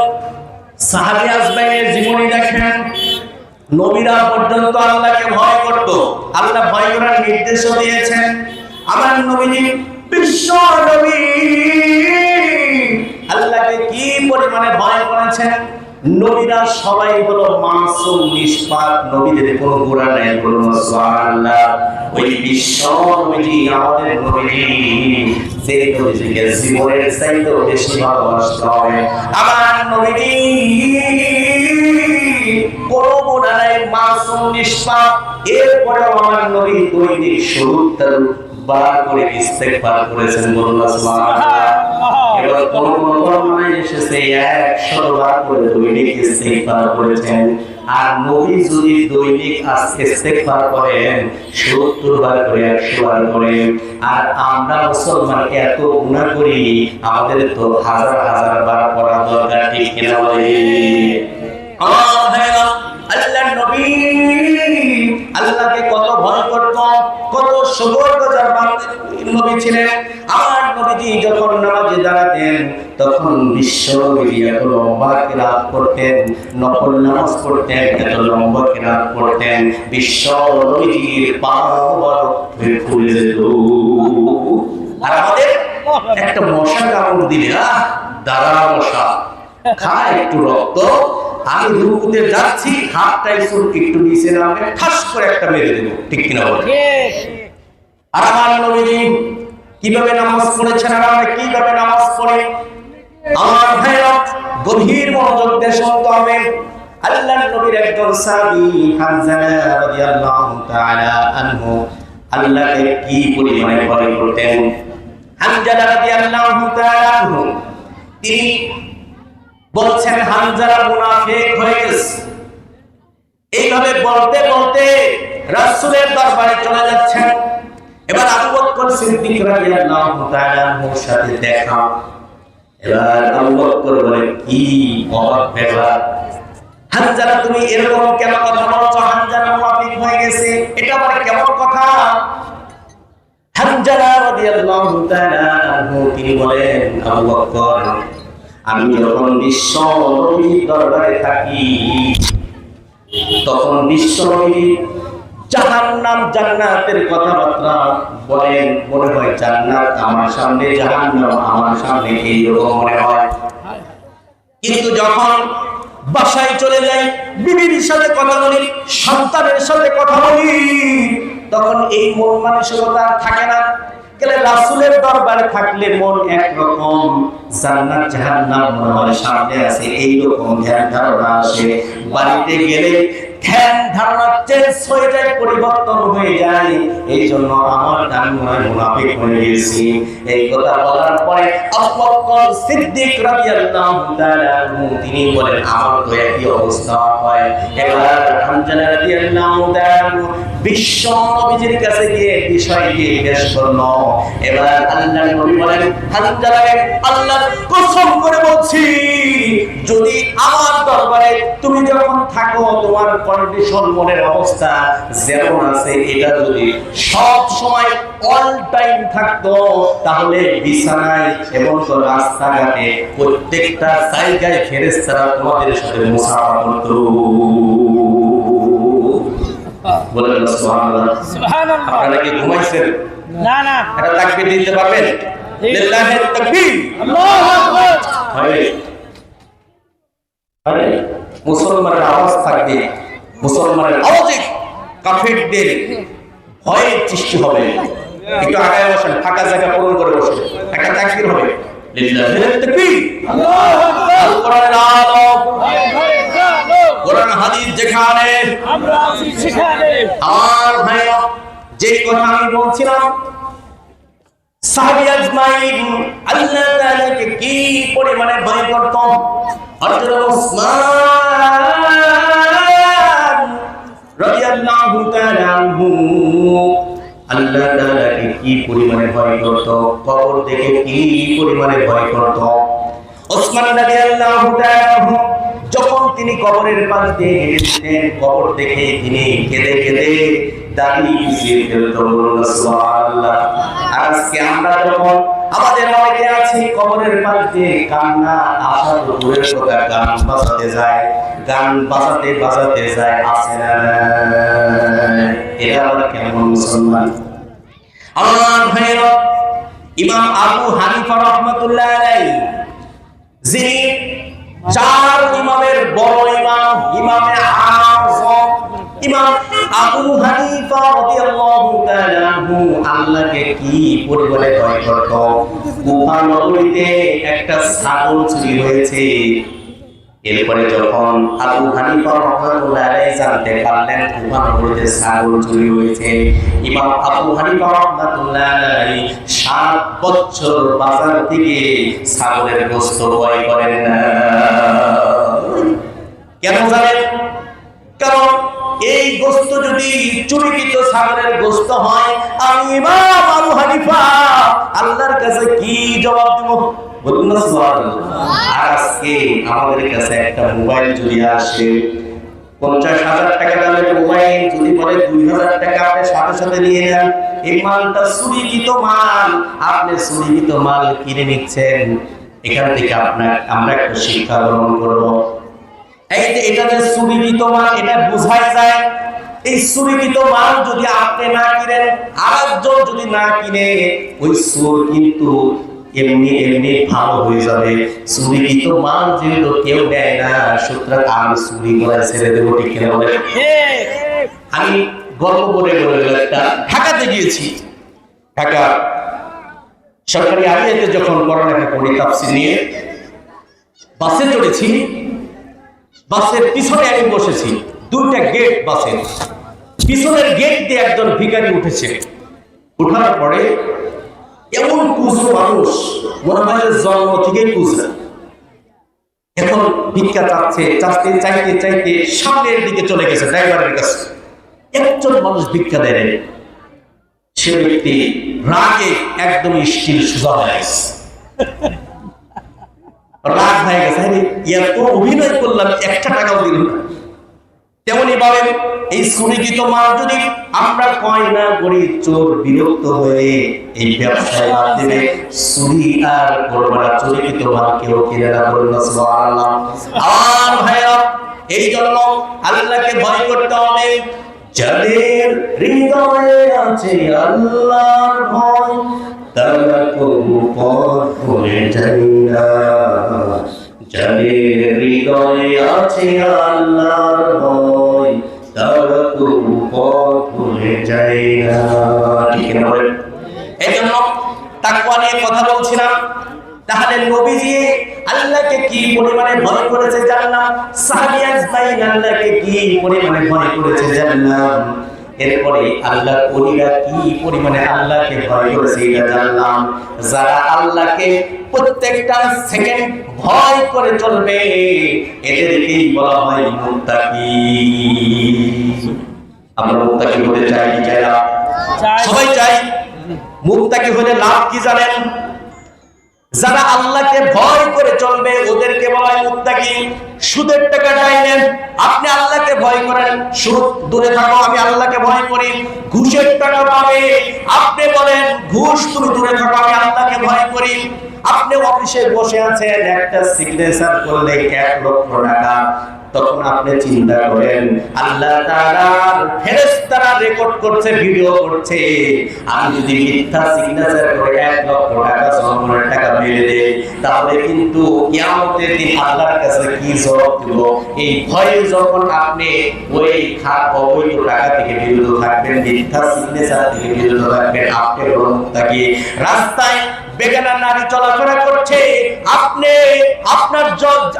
সাহাবী আজমাইনের জীবনী দেখেন। নবীরা পর্যন্ত আল্লাহকে ভয় করত। আল্লাহ ভয় করার নির্দেশও দিয়েছেন। আমার নবীজি বিশ্ব নবী আল্লাহকে কি পরিমাণে ভয় করেছেন। নবীরা সবাই হলো মাসুম নিষ্পাপ, নবীদের কোনো গুনাহ নাই। বলুন সুবহানাল্লাহ। ওই বিশ্ব নবীজি আমাদের নবীজি, যে নবীজিকে জীবনের চাইতেও বেশি ভালোবাসতে হবে। আমার নবীজি কোনো গুনাহ নাই, মাসুম নিষ্পাপ। এরপরেও আমার নবী দৈনিক 70 বার করে ইস্তেগফার করেছেন। বলুন সুবহানাল্লাহ। এবার কোন বর্ণনায় এসেছে 100 বার করে দৈনিক ইস্তেগফার করেছেন। আর নবী যদি দৈনিক ইস্তেগফার করেন 70 বার করে 100 বার করেন, আর আমরা মুসলমান এত গুনাহ করি, আমাদের তো হাজার হাজার বার করা দরকার, ঠিক কিনা বলে? আল্লাহর নবী আল্লাহকে কত ভয় করত, কত সবরগুজার নবী ছিলেন। আমার নবীজি যখন নামাজে দাঁড়াতেন তখন বিশ্বনবী এত লম্বা কিরাত করতেন, নফল নামাজ পড়তেন, এত লম্বা কিরাত করতেন, বিশ্বনবীর পা মোবারক ফুলে যেত। আর আমাদের একটা মশা কামড় দিলে দাঁড়া মশা খায় একটু রক্ত, আমি রুকুতে যাচ্ছি, হাতটা একটু নিচে নামবে, ঠাস করে একটা মেরে দেব, ঠিক কিনা বলে? আর আমার নবীজি কিভাবে নামাজ পড়েছেন, আর আমরা কিভাবে নামাজ পড়ে, আমার ভাইরা গভীর মনোযোগ দিয়ে শুনতে হবে। আল্লাহর নবীর একজন সাহাবী হানজালা রাদিয়াল্লাহু তাআলা আনহু আল্লাহকে কি পরিমাণে ভয় করতেন। হানজালা রাদিয়াল্লাহু তাআলা আনহু তিনি বলছেন হানজালা মুনাফিক হয়ে গেছে। এইভাবে বলতে বলতে রাসূলের দরবারে চলে যাচ্ছেন। এবার আবু বকর সিদ্দিক রাদিয়াল্লাহু তাআলা আনহুর সাথে দেখা। এবার আবু বকর বলে, কি অবাক ব্যাপার, হানজালা তুমি এরকম কেন কথা বলছো? হানজালা মুনাফিক হয়ে গেছে, এটা আবার কেমন কথা? হানজালা রাদিয়াল্লাহু তাআলা আনহু তিনি বলেন, আবু বকর, আমি যখন বিশ্ব নবীর দরবারে থাকি তখন বিশ্ব নবী জাহান্নাম জান্নাতের কথাবার্তা বলেন, মনে হয় জান্নাত আমার সামনে, জাহান্নাম আমার সামনে, এইরকম মনে হয়। কিন্তু যখন বাসায় চলে যাই, বিবির সাথে কথা বলি, সন্তানের সাথে কথা বলি, তখন এই মন মানসিকতা থাকে না। গেলে রাসূলের দরবারে থাকলে মন একরকম, জান্নাত জাহান্নাম আমার সামনে আছে এইরকম ধ্যান ধারণা আসে। বাড়িতে গেলে ধ্যান ধারণা চেঞ্জ হয়ে যায়, পরিবর্তন হয়ে যায়। এই জন্য আমার আমি মুনাফিক হয়ে গেছি। এই কথা বলার পরে আবু বকর সিদ্দিক রাদিয়াল্লাহু তাআলা আনহু তিনি বলেন, আমার তো একই অবস্থা হয়। এবার হানজালা রাদিয়াল্লাহু তাআলা আনহু বিশ্ব নবীর কাছে গিয়ে বিষয়টি পেশ করলো। এবার আল্লাহর নবী বলেন, হানজালা, আল্লাহর কসম করে বলছি, যদি আমার দরবারে তুমি যখন থাকো, তোমার কন্ডিশন, মনের অবস্থা যেমন আছে, এটা যদি সব সময় অল টাইম থাকতো, তাহলে বিছানায় এবং রাস্তাঘাটে প্রত্যেকটা জায়গায় ফেরেশতারা তোমাদের সাথে মুসাফা করতো। বলেন সুবহানাল্লাহ। সুবহানাল্লাহ। আপনারা কি ঘুমাইছেন? না না, এটা তাকবীর দিতে পারবেন? লিল্লাহি তাকবীর, আল্লাহু আকবার। আরে মুসলমানের আওয়াজ থাকবে, মুসলমানের আওয়াজে কাফিরদের ভয়ের সৃষ্টি হবে। একটু আগায় বসেন, ফাঁকা জায়গা পূরণ করে বসেন, একটা তাকবীর হবে। লিল্লাহি তাকবীর, আল্লাহু আকবার। কোরআনের আলো, আলো, কোরআন হাদিস যেখানে, আমরা আছি সেখানে। আমার ভাইরা, যেই কথা আমি বলছিলাম, সাহাবী আজমাইন আল্লাহ তাআলাকে কি পরিমাণে ভয় করত। হযরত ওসমান রাদিয়াল্লাহু তাআলা আনহু আল্লাহ তাআলাকে কি পরিমাণে ভয় করত, কবর দেখে কি পরিমাণে ভয় করত। ওসমান রাদিয়াল্লাহু তাআলা আনহু যখন তিনি কবরের পাশ দিয়ে হেঁটেছেন, কবর দেখে তিনি কেঁদে কেঁদে দাঁড়িয়ে ভিজিয়ে ফেলতো। সুবহানাল্লাহ। আজকে আমরা যখন আমাদের অনেকে আছি কবরের পাশ দিয়ে কান্না আসার দূরের কথা, গান বাজাতে যায়, গান বাজাতে বাজাতে যায়, আসে না। এটা আমরা কেমন মুসলমান? আমার ভাইরা, ইমাম আবু হানিফা রাহমাতুল্লাহ আলাইহি, যিনি চার ইমামের বড় ইমাম, ইমামে আযম ইমাম আবু হানিফা রাদিয়াল্লাহু তাআলা আনহু আল্লাহকে কি পরিমাণে ভয় করত। কুফা নগরীতে একটা ছাগল চুরি হয়েছে। এরপরে যখন আবু হানিফা রাহমাতুল্লাহ আলাইহি জানতে পারলেন কুফা নগরীতে ছাগল চুরি হয়েছে, ইমাম আবু হানিফা রাহমাতুল্লাহ আলাইহি 7 বছর বাজার থেকে ছাগলের গোশত ক্রয় করেন না। কেন জানেন? কারণ এই গোশত যদি চুরিকৃত ছাগলের গোশত হয়, আমি ইমাম আবু হানিফা আল্লাহর কাছে কি জবাব দেব? বলুন না সুবহানাল্লাহ। আজকে আমাদের কাছে একটা মোবাইল যদি আসে, 50,000 টাকা দামের মোবাইল যদি বলে 2,000 টাকা আপনি সাথে সাথে নিয়ে নেন, এই মালটা চুরিকৃত মাল, আপনি চুরিকৃত মাল কিনে নিচ্ছেন। এখান থেকে আমরা একটা শিক্ষা গ্রহণ করব। এই যে এটা যে সুবিদিত মাল, এটা বোঝাই যায় এই সুবিদিত মাল যদি আপনি না কিনেন, আরেকজন যদি না কিনে, ওই সুর কিন্তু এমনি এমনি ভালো হয়ে যাবে। সুবিদিত মাল যেহেতু কেউ নেয় না, সুতরাং আমি চুরি করে ছেড়ে দেবো, ঠিক কিনা বলেন? আমি গল্প করে একটা ঢাকাতে গিয়েছি। ঢাকা সরকারি আলিয়াতে যখন পড়ালেখা করি তাফসীর নিয়ে, বাসে চড়েছি। বাসের পিছনে আমি বসেছি, দুইটা গেট বাসের। পিছনের গেট দিয়ে একজন ভিখারি উঠেছে। উঠার পরে এমন কুজো মানুষ, মনে হয় জন্ম থেকেই কুজা। এখন ভিক্ষা চাইতে চাইতে চাইতে সামনের দিকে চলে গেছে ড্রাইভারের কাছে। একজন মানুষ ভিক্ষা দেয়, সে ব্যক্তি রাগে একদম স্টিল সোজা হয়ে গেছে, রাগ হয়ে গেছে। এত অভিনয় করলাম, একটা টাকাও দিল না। তেমনি ভাবে এই সুনিগিত মাল যদি আমরা কয় না করি, চোর বিরক্ত হয়ে এই ব্যবসায় বাদ দেবে, চুরি আর করবে না। চুরিগিত মাল কেউ কিনে না, বলুন সুবহানাল্লাহ। আর ভাইরা, এই জন্য আল্লাহকে ভয় করতে হবে। যাদের হৃদয়ে আছে আল্লাহর ভয়, তারা কবু পথ ভুলে যায় না। যাদের হৃদয়ে আছে আল্লাহর ভয়, তারা কবু পথ ভুলে যায় না, ঠিক না বলেন? এই জন্য তাকওয়া নিয়ে কথা বলছিলাম। তাহলে নবীজি আল্লাহকে কি পরিমাণে ভয় করেছে জানলাম, সাহাবী আজমাইন আল্লাহকে কি পরিমাণে ভয় করেছে জানলাম। এরপরে আল্লাহর ওলিরা কি পরিমাণে আল্লাহকে ভয় করেছে এটা জানলাম। যারা আল্লাহকে প্রত্যেকটা সেকেন্ড ভয় করে চলবে, এদেরকেই বলা হয় মুত্তাকি। আমরা মুত্তাকি হতে চাই কি চাই না? সবাই চাই। মুত্তাকি হলে লাভ কি জানেন? যারা আল্লাহকে ভয় করে চলবে ওদেরকে বলা হয় মুত্তাকি। সুদের টাকা চাইলেন, আপনি আল্লাহকে ভয় করেন, সুদ দূরে থাকো, আমি আল্লাহকে ভয় করি। ঘুষের টাকা পাবে, আপনি বলেন ঘুষ তুমি দূরে থাকো, আমি আল্লাহকে ভয় করি। আপনি অফিসে বসে আছেন, একটা সিগনেচার করলে 1 লক্ষ টাকা, তখন আপনি চিন্তা করেন আল্লাহ তাআলার ফেরেশতারা রেকর্ড করছে, ভিডিও করছে, আমি যদি মিথ্যা সিগনেচার করে 1 লক্ষ টাকা জমানোর টাকা মেরে দেই, তাহলে কিন্তু কিয়ামতের দিন আল্লাহর কাছে কি জবাব দেব? এই ভয়ে যখন আপনি ওই অবৈধ টাকা থেকে বিরত থাকবেন, মিথ্যা সিগনেচার থেকে বিরত থাকবেন, আপনি মুত্তাকি। রাস্তায় বেগানা নারী চলাফেরা করছে, আপনি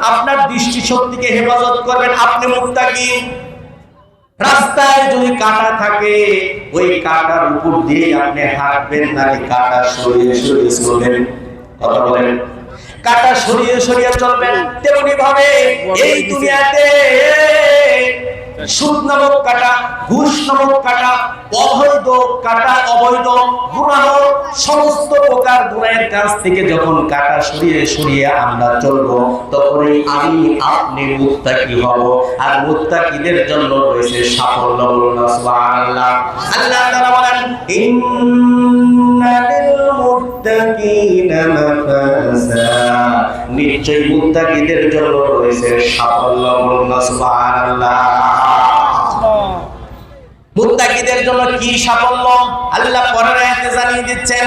আপনার দৃষ্টি শক্তিকে হেফাজত করবেন, আপনি মুত্তাকি। রাস্তায় যদি কাঁটা থাকে, ওই কাঁটার উপর দিয়ে আপনি হাঁটবেন, নাকি কাঁটা সরিয়ে সরিয়ে চলবেন? কথা বলেন। কাঁটা সরিয়ে সরিয়ে চলবেন। তেমনি ভাবে এই দুনিয়াতে সুদ নামক কাঁটা, ঘুষ নামক কাঁটা, অবৈধ কাঁটা, অবৈধ গুনাহ, সমস্ত প্রকার গুনাহের কাছ থেকে যখন কাঁটা সরিয়ে সরিয়ে আমরা চলবো, তখনই আমি আপনি মুত্তাকি হব। আর মুত্তাকিদের জন্য রয়েছে সাফল্য, বলুন সুবহানাল্লাহ। আল্লাহ তাআলা বলেন ইন্নালিল মুত্তাকিনা মাফাজা, নিশ্চয়ই মুত্তাকিদের জন্য রয়েছে সাফল্য, বলুন সুবহানাল্লাহ। মুত্তাকিদের জন্য কি সাফল্য? আল্লাহ পরের আয়াতে জানিয়ে দিচ্ছেন,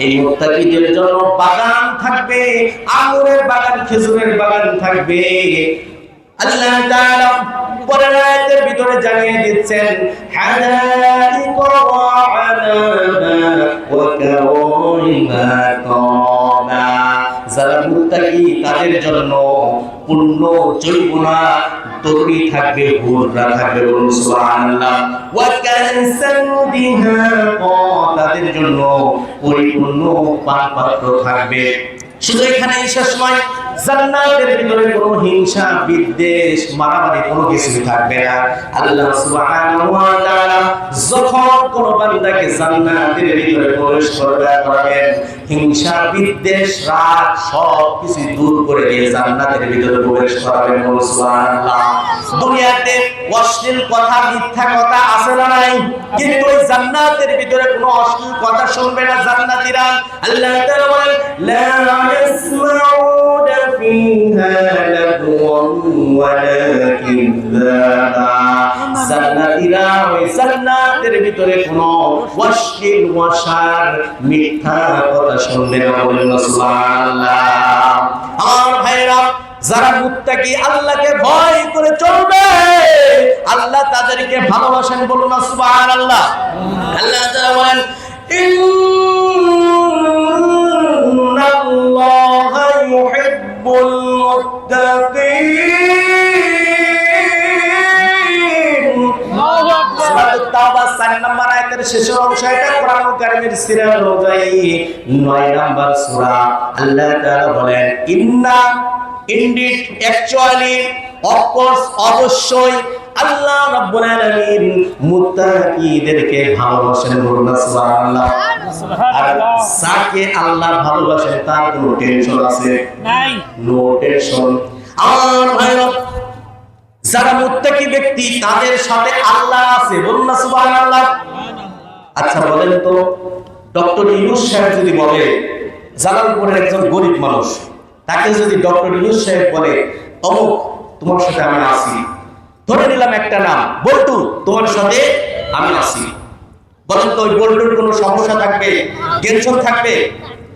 এই মুত্তাকিদের জন্য বাগান থাকবে, আঙুরের বাগান, খেজুরের বাগান থাকবে। আল্লাহ তাআলা পরের আয়াতের ভিতরে জানিয়ে দিচ্ছেন, হাদাইকা ওয়া আনাবা ওয়া কাওয়াইবা তাবা। যারা মুত্তাকি তাদের জন্য পূর্ণ যৌবনা তরুণী থাকবে, হুররা থাকবে, বলুন সুবহানাল্লাহ। ওয়া কানসান দিহাকা, তাদের জন্য পরিপূর্ণ পানপাত্র থাকবে। শুধু এখানে শেষ নয়, জান্নাতের ভিতরে কোনো হিংসা বিদ্বেষ মারামারি কোনো কিছু থাকবে না। আল্লাহ সুবহানাহু ওয়া তাআলা যখন কোন বান্দাকে জান্নাতের ভিতরে প্রবেশ করাবেন, হিংসা বিদ্বেষ রাগ সব কিছু দূর করে দিয়ে জান্নাতের ভিতরে প্রবেশ করাবেন। সুবহানাল্লাহ। দুনিয়াতে অশ্লীল কথা মিথ্যা কথা আছে না নাই? কিন্তু ওই জান্নাতের ভিতরে কোনো অশ্লীল কথা শুনবে না জান্নাতীরা। আল্লাহ তাআলা বলেন লা ইয়াসমাউনা ফিহা লাগওয়ান ওয়ালা কিযাবা। জান্নাতীরা ওই জান্নাতের ভিতরে কোনো অশ্লীল ভাষার মিথ্যা কথা শুনবে না। বলেন সুবহানাল্লাহ। আমার ভাইরা, যারা মুত্তাকি আল্লাহকে ভয় করে চলবে, আল্লাহ তাদেরকে ভালোবাসেন। বলুন সুবহানাল্লাহ। আল্লাহ তাআলা বলেন ইন্নাল্লাহা ইউহিব্বুল মুত্তাকিন। আল্লাহু আকবার। সূরা তাওবা 4 নম্বর আয়াতের শেষের অংশ, এটা কোরআন কারীমের সিরাত অনুযায়ী 9 নম্বর সূরা। আল্লাহ তাআলা বলেন indeed, actually, of course, অবশ্যই আল্লাহ রাব্বুল আলামিন মুত্তাকিদেরকে ভালোবাসেন। বলুন সুবহানাল্লাহ। আর যাকে আল্লাহ ভালোবাসেন তার কোনো টেনশন আছে নাই? No tension. আমার ভাইরা, যারা মুত্তাকি ব্যক্তি তাদের সাথে আল্লাহ আছে। বলুন না সুবহানাল্লাহ। আচ্ছা বলেন তো, ডক্টর ইউনূস সাহেব যদি বলে, জালালপুরের একজন গরিব মানুষ, তাকে যদি ডক্টর ইউনূস সাহেব বলে অমুক তোমার সাথে আমি আছি, ধরে নিলাম একটা নাম বল্টু, তোমার সাথে আমি আছি, বলেন তো ওই বল্টুর কোনো সমস্যা থাকবে? টেনশন থাকবে?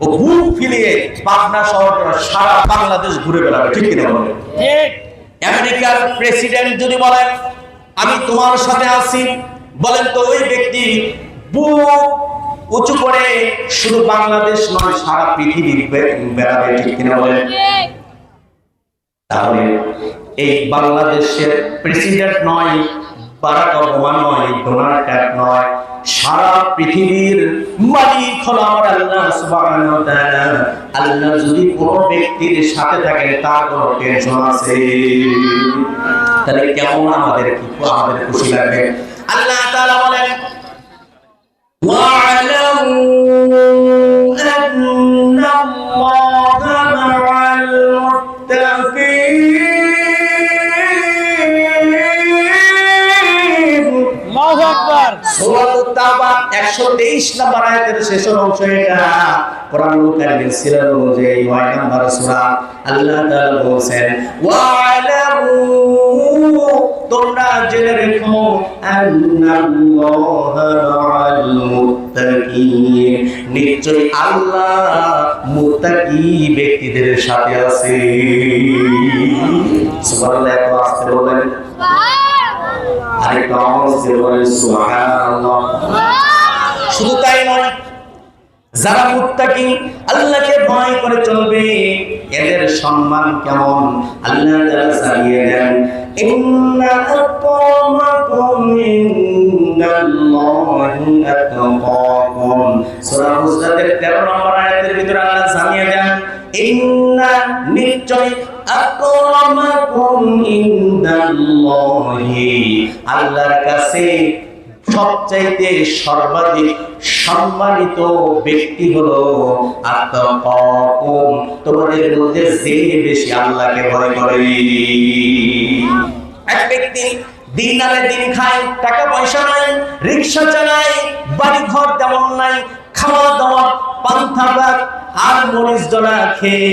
ও বুক ফিলিয়ে পাবনা শহর সারা বাংলাদেশ ঘুরে বেড়াবে, ঠিক কিনা বলেন? ঠিক। আমেরিকার প্রেসিডেন্ট যদি বলেন আমি তোমার সাথে আছি, বলেন তো ওই ব্যক্তি বুক উঁচু করে শুধু বাংলাদেশ নয় সারা পৃথিবী বেড়াবে, ঠিক কিনা বলেন? তাহলে এই বাংলাদেশের প্রেসিডেন্ট নয়, বারাক ওবামা নয়, ডোনাল্ড ট্রাম্প নয়, সারা পৃথিবীর মালিক হলো আমার আল্লাহ সুবহানাহু ওয়া তাআলা। আল্লাহ যদি কোনো ব্যক্তির সাথে থাকে তার কোনো টেনশন আছে? তাহলে কেমন আমাদের খুশি লাগবে? আল্লাহ তাআলা বলেন وَاعْلَمُوا أَنَّ اللَّهَ مَعَ الْمُتَّقِينَ। আল্লাহু আকবার। সূরা তাওবা 123 নম্বর আয়াতের শেষের অংশ, এটা কোরআন কারীমের সিরাত অনুযায়ী 9 নম্বর সূরা। আল্লাহ তাআলা বলেন ওয়া'লামু, তোমরা জেনে রেখো, আন্নাল্লাহা মা'আল মুত্তাকিন, নিশ্চয় আল্লাহ মুত্তাকি ব্যক্তিদের সাথে আছে। সুবহানাল্লাহ। একটু আস্তে বলেন, আরেকটু আওয়াজে বলেন সুবহানাল্লাহ। শুধু তাই নয়, যারা মুত্তাকি আল্লাহকে ভয় করে চলবে এদের সম্মান কেমন আল্লাহ তাআলা জানিয়ে দেন। ইন্না আক্রামাকুম ইনদাল্লাহি আতকাকুম। সূরা হুজরাতের 13 নম্বর আয়াতের ভিতরে আল্লাহ জানিয়ে দেন ইন্না, নিশ্চয়, আক্রামাকুম ইনদাল্লাহি, আল্লাহর কাছে সবচাইতে সর্বাধিক সম্মানিত ব্যক্তি হলো আত্তাকুম, তোমাদের মধ্যে যে বেশি আল্লাহকে ভয় করে। এক ব্যক্তি দিন আনে দিন খায়, টাকা পয়সা নাই, রিকশা চালায়, বাড়ি ঘর তেমন নাই, খাওয়া দাওয়া পান্থা ভাত আর মরিচ জলা খেয়ে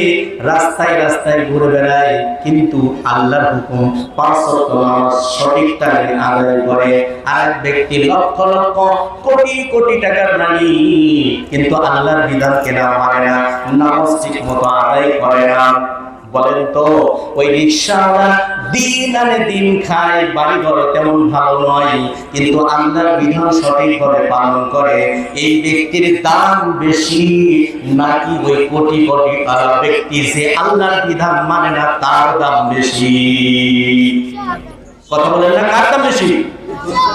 রাস্তায় রাস্তায় ঘুরে বেড়ায়, কিন্তু আল্লাহর হুকুম 5 ওয়াক্ত নামাজ সঠিক টাইমে আদায় করে। আর ব্যক্তি লক্ষ লক্ষ কোটি কোটি টাকার মালিক, কিন্তু আল্লাহর বিধানকে না মানে না, নামাজ ঠিক মতো আদায় করে না। বলেন তো ওই রিকশাওয়ালা দিন আনে দিন খায়, বাড়ি ঘর তেমন ভালো নয়, কিন্তু আল্লাহর বিধান সঠিকভাবে পালন করে, এই ব্যক্তির দাম বেশি নাকি ওই কোটি কোটি টাকা ব্যক্তি যে আল্লাহর বিধান মানে না তার দাম বেশি? কথা বলেন না, কার দাম বেশি?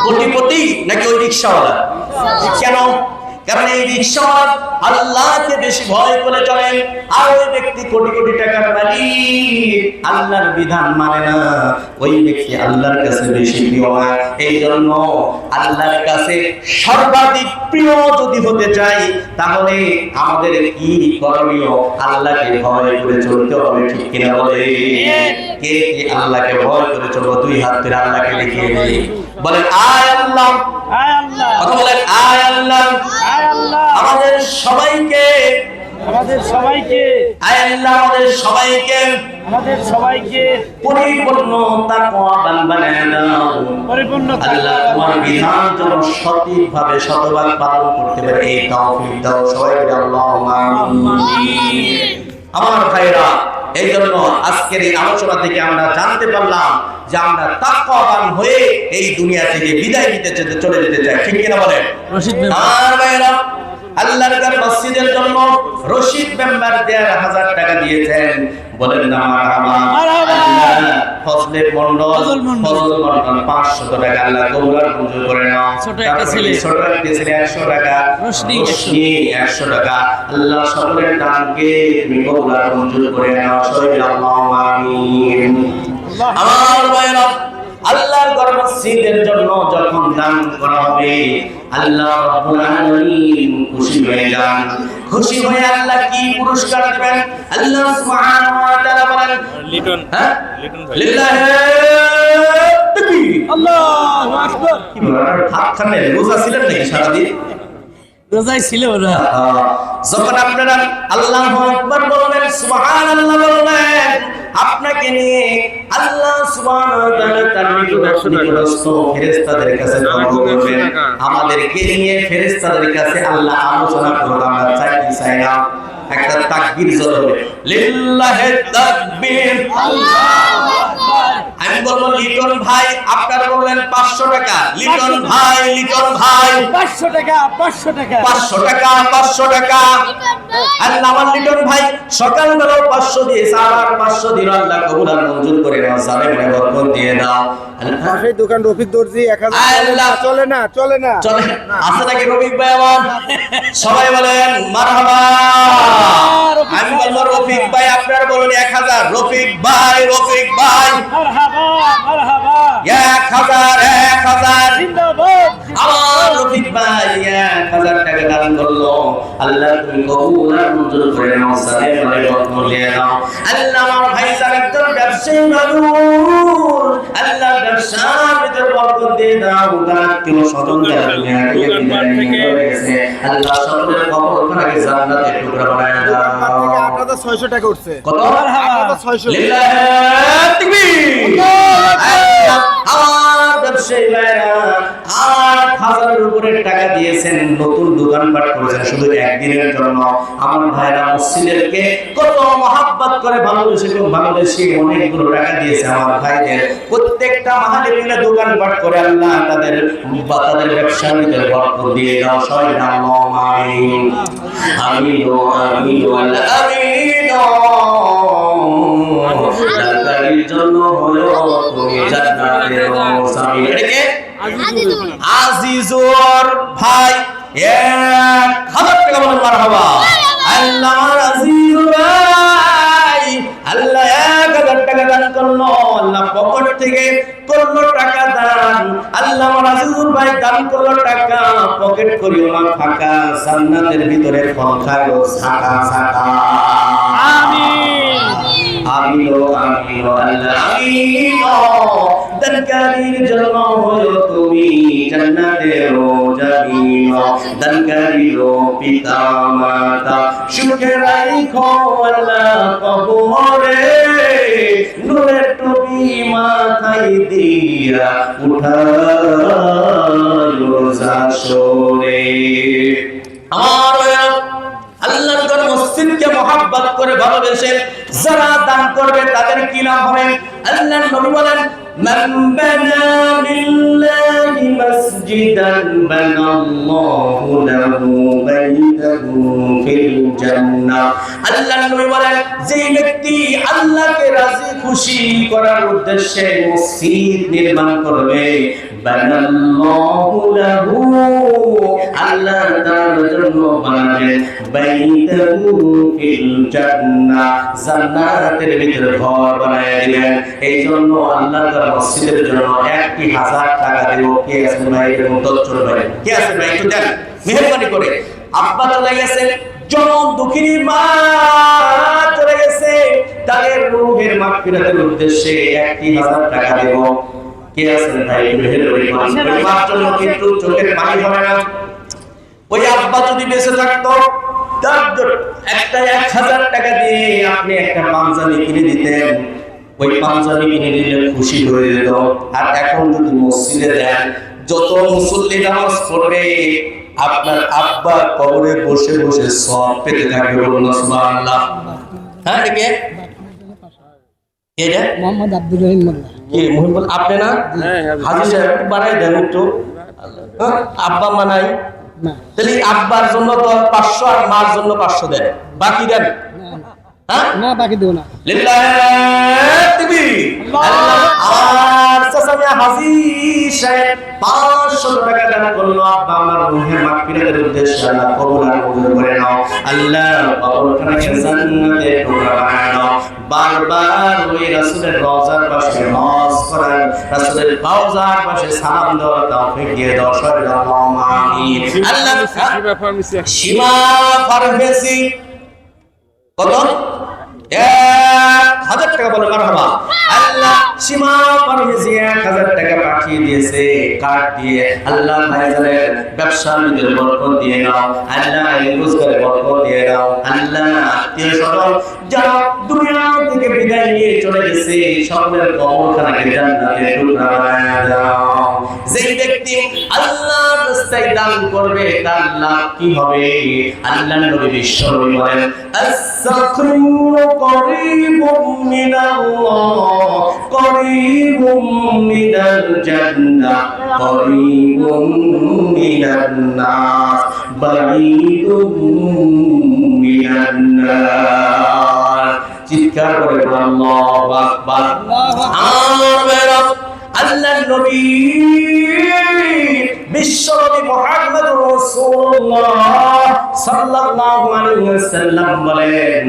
কোটি কোটি নাকি ওই রিকশাওয়ালা? কেন? কারণ এই রিকশাওয়ালা আল্লাহকে বেশি ভয় করে চলেন, আর ওই ব্যক্তি কোটি কোটি টাকার মালিক আল্লাহর বিধান মানে না, ওই ব্যক্তি আল্লাহর কাছে বেশি প্রিয় না। এই জন্য আল্লাহর কাছে সর্বাধিক প্রিয় যদি হতে চাই তাহলে আমাদের কি করণীয়? আল্লাহকে ভয় করে চলতে হবে, ঠিক কিনা বলে? কে কি আল্লাহকে ভয় করে চলবো? দুই হাত তুলে আল্লাহকে দেখিয়ে দিই, বলেন আয় আল্লাহ, আয় আল্লাহ, কথা বলেন আয় আল্লাহ। আয় আল্লাহ, আমাদের সবাইকে আমাদের সবাইকে, আয় আল্লাহ আমাদের সবাইকে আমাদের সবাইকে পরিপূর্ণ তাকওয়াবান বানায় দাও। পরিপূর্ণ আল্লাহ তোমার বিধান যেন সঠিকভাবে শতভাগ পালন করতে পারে এই তৌফিক দাও সবাই বলে আল্লাহুম্মা আমিন। আমার ভাইরা, এই জন্য আজকের এই আলোচনা থেকে আমরা জানতে পারলাম যে আমরা তাকওয়াবান হয়ে এই দুনিয়া থেকে বিদায় নিতে চলে যেতে চাই, ঠিক কিনা বলেন? আর ভাইরা, আল্লাহর ঘর মসজিদের জন্য রশিদ মেম্বার ১,৫০০ টাকা দিয়েছেন, বলেন না মারহাবা। আল্লাহ ফজলে মন্ডল ৫০০ টাকা আল্লাহ কবুল মঞ্জুর করে নাও। ছোট একটা ছেলে ১০০ টাকা, রশনি ১০০ টাকা, আল্লাহ সকলের দানকে তুমি কবুল মঞ্জুর করে নাও সবাই আল্লাহুম্মা আমিন। আমার ভাইরা, আল্লাহর ঘর মসজিদের জন্য যখন দান করা হবে আল্লাহ রাব্বুল আলামিন খুশি হয়ে যান। খুশি হয়ে আল্লাহ কি পুরস্কার দিবেন? আল্লাহ সুবহানাহু ওয়া তাআলা বলেন লিটন, হ্যাঁ লিটন ভাই, লিল্লাহি তাকবীর, আল্লাহু আকবার। কি বলেন? হাত খানে রোজা ছিলেন নাকি সারা দিন? রোজাই ছিল ওরা। যখন আপনারা আল্লাহু আকবার বলবেন, সুবহানাল্লাহ বলবেন, আপনাকে নিয়ে আল্লাহ সুবহানাহু ওয়া তাআলা তার নিকটস্থ ফেরেশতাদের কাছে দোয়া করবেন। আমাদেরকে নিয়ে ফেরেশতাদের কাছে আল্লাহ আলোচনা করবে। আমরা চাই কি চাই না? একটা তাকবীর জোরে হবে, লিল্লাহি তাকবীর, আল্লাহু আকবার। আমি বলবো লিটন ভাই, আপনারা বলবেন ৫০০ টাকা। লিটন ভাই, লিটন ভাই ৫০০ টাকা, ৫০০ টাকা, ৫০০ টাকা, ৫০০ টাকা। আল্লাহ আমার লিটন ভাই সকালবেলা ৫০০ দিয়েছে, আবার ৫০০ দিন আল্লাহ কবুল আর মঞ্জুর করে নাও, সালে মনে বরকত দিয়ে দাও। সেই দোকান রফিক দর্জি ১০০০ আল্লাহ চলে না, চলে না, চলে আছে নাকি রফিক ভাই? আমার সবাই বলেন মারহাবা। আমি বলবো রফিক ভাই, আপনারা বলুন ১০০০। রফিক ভাই, রফিক ভাই মারহাবা, মারহাবা, ১০০০, ১০০০। জিন্দাবাদ। আমার রফিক ভাই ১০০০ টাকা দান করলো, আল্লাহ তুমি কবুল আর মঞ্জুর করে নাও, সালে বলে বরকত দিয়ে দাও। আল্লাহ আমার ভাই স্যার একজন ব্যবসায়ী মানুষ, আল্লাহ ব্যবসার ভিতর বরকত দিয়ে দাও। তার কেউ স্বজন যারা দুনিয়া থেকে বিদায় নিয়ে গেছে, আল্লাহ সকলের কবরখানাকে জান্নাতের টুকরা বানায় দাও। আপনাদের ৬০০ টাকা উঠছে, কত? আপনাদের ৬০০। লিল্লাহি তাকবীর। আমার ব্যবসায়ী ভাইরা ৮,০০০-এর উপরে টাকা দিয়েছেন, নতুন দোকানপাট করেছেন শুধু একদিনের জন্য। আমার ভাইরা মসজিদেরকে কত মহাব্বত করে ভালোবেসে, খুব ভালোবেসে অনেকগুলো টাকা দিয়েছে আমার ভাইদের। প্রত্যেকটা মাহালে মিলে দোকানপাট করে আল্লাহ তাদের ব্যবসার ভিতরে বরকত দিয়ে দাও সবাই আল্লাহুম্মা আমিন। আমিন, আমিন, আমিন। জান্নাতের জন্য হলো তুমি জান্নাতের মৌসামি। এটাকে আজিজুর ভাই ১০০০ টাকা বলেন মারহাবা। আল্লাহ আজিজুর ভাই, আল্লাহ ১০০০ টাকা দান করলো, আল্লাহ পকেট থেকে করলো টাকা দান। আল্লাহ আমার আজিজুর ভাই দান করলো টাকা, পকেট করিও না ফাঁকা, জান্নাতের ভিতরে ফল খাও ছাকা ছাকা। আমিন, আমিন, আমিন, আল্লাহ আমিন। দানকারীর জন্য হলো তুমি জান্নাতের জামিন, দানকারীর পিতা মাতা সুখে রাখো আল্লাহ কবরে, নূরের টুপি মাথায় দিয়া উঠায়ো জাসরে। আমার আল্লাহর ঘর মসজিদকে মহব্বত করে ভালোবেসে যারা দান করবে তাদের কি লাভ হবে? আল্লাহর নবী বলেন, মান বানা লিল্লাহি মাসজিদান বানাল্লাহু লাহু বাইতাহু ফিল জান্নাহ। আল্লাহর নবী বলেন, যে ব্যক্তি আল্লাহকে রাজি খুশি করার উদ্দেশ্যে মসজিদ নির্মাণ করবে, বানাল্লাহু লাহু, আল্লাহ তার জন্য বানাবেন বাইতাহু ফিল জান্নাহ, জান্নাতের ভিতরে ঘর বানায় দিবেন। এই জন্য আল্লাহ তার মসজিদের জন্য 1000 টাকা দেব। কে আছে ভাই? মুদচ্চর ভাই কে আছে ভাই? একটু দেন মেহেরবানি করে। আব্বা চলে গেছে, জনম দুঃখিনী মা চলে গেছে, তাদের রূহের মাগফিরাতের উদ্দেশ্যে 1000 টাকা দেব। কে আছেন ভাই? মেহেরবানি করে। মার জন্য কিন্তু চোখের পানি হবে না। ওই আব্বা যদি বেঁচে থাকতো, তার একটা 1000 টাকা দিয়ে আপনি একটা পাঞ্জাবি কিনে দিতেন, ওই পাঞ্জাবি কিনে দিলে খুশি হয়ে যেত। আর এখন যদি মসজিদে দেন, যত মুসল্লি নামাজ পড়বে আপনার আব্বা কবরে বসে বসে সওয়াব পেতে থাকবে। বলুন সুবহানাল্লাহ। হ্যাঁ, কে এটা? মোহাম্মদ আব্দুর রহিম মোল্লা। কি মুহিবুল? আপনি না? হাজী সাহেব বানাই দেন একটু। আব্বা মানাই না তাহলে আব্বার জন্য তো 500 আর মার জন্য 500 দেন, বাকি দেন। হ্যাঁ, না বাকি দেব না। লিল্লাহি তাকবীর। আল্লাহ আর সাসামিয়া হাজী সাহেব 500 টাকা দান করলো আব্বা আমার রূহের মাগফিরাতের উদ্দেশ্যে। আল্লাহ কবুল আর মঞ্জুর করে নাও। আল্লাহ কবরখানাকে জান্নাতের টুকরা বানায় নাও। বারবার ওই রাসূলের রওজার পাশে হজ করার, রাসূলের রওজার পাশে সালাম দেওয়ার তৌফিক দিয়ে দাও। আল্লাহুম্মা আমিন। আল্লাহ সীমা ফার্মেসি কত? 1000 টাকা বলে মারহাবা। আল্লাহ সীমা পারভেজি 1000 টাকা পাঠিয়ে দিয়েছে কার্ড দিয়ে। আল্লাহ ভাইজানের ব্যবসার ভিতরে বরকত দিয়ে নাও। আল্লাহ এই রোজগারে বরকত দিয়ে নাও। আল্লাহ আত্মীয় স্বজন যারা দুনিয়া থেকে বিদায় নিয়ে চলে গেছে, সকলের কবরখানাকে জান্নাতের টুকরা বানায় দাও। যেই ব্যক্তি আল্লাহর রাস্তায় দান করবে তার লাভ কি হবে? আল্লাহর নবী বিশ্বনবী বলেন, আস-সাখিয়ু করিবুম মিনাল্লাহ, করিবুম মিনাল জান্নাহ, করিবুম মিনান নাস, বাঈদুম মিনান নার। চিৎকার করে আল্লাহু আকবার। আল্লাহর নবী বিশ্বনবী মুহাম্মদুর রাসূলুল্লাহ সাল্লাল্লাহু আলাইহি ওয়াসাল্লাম বলেন,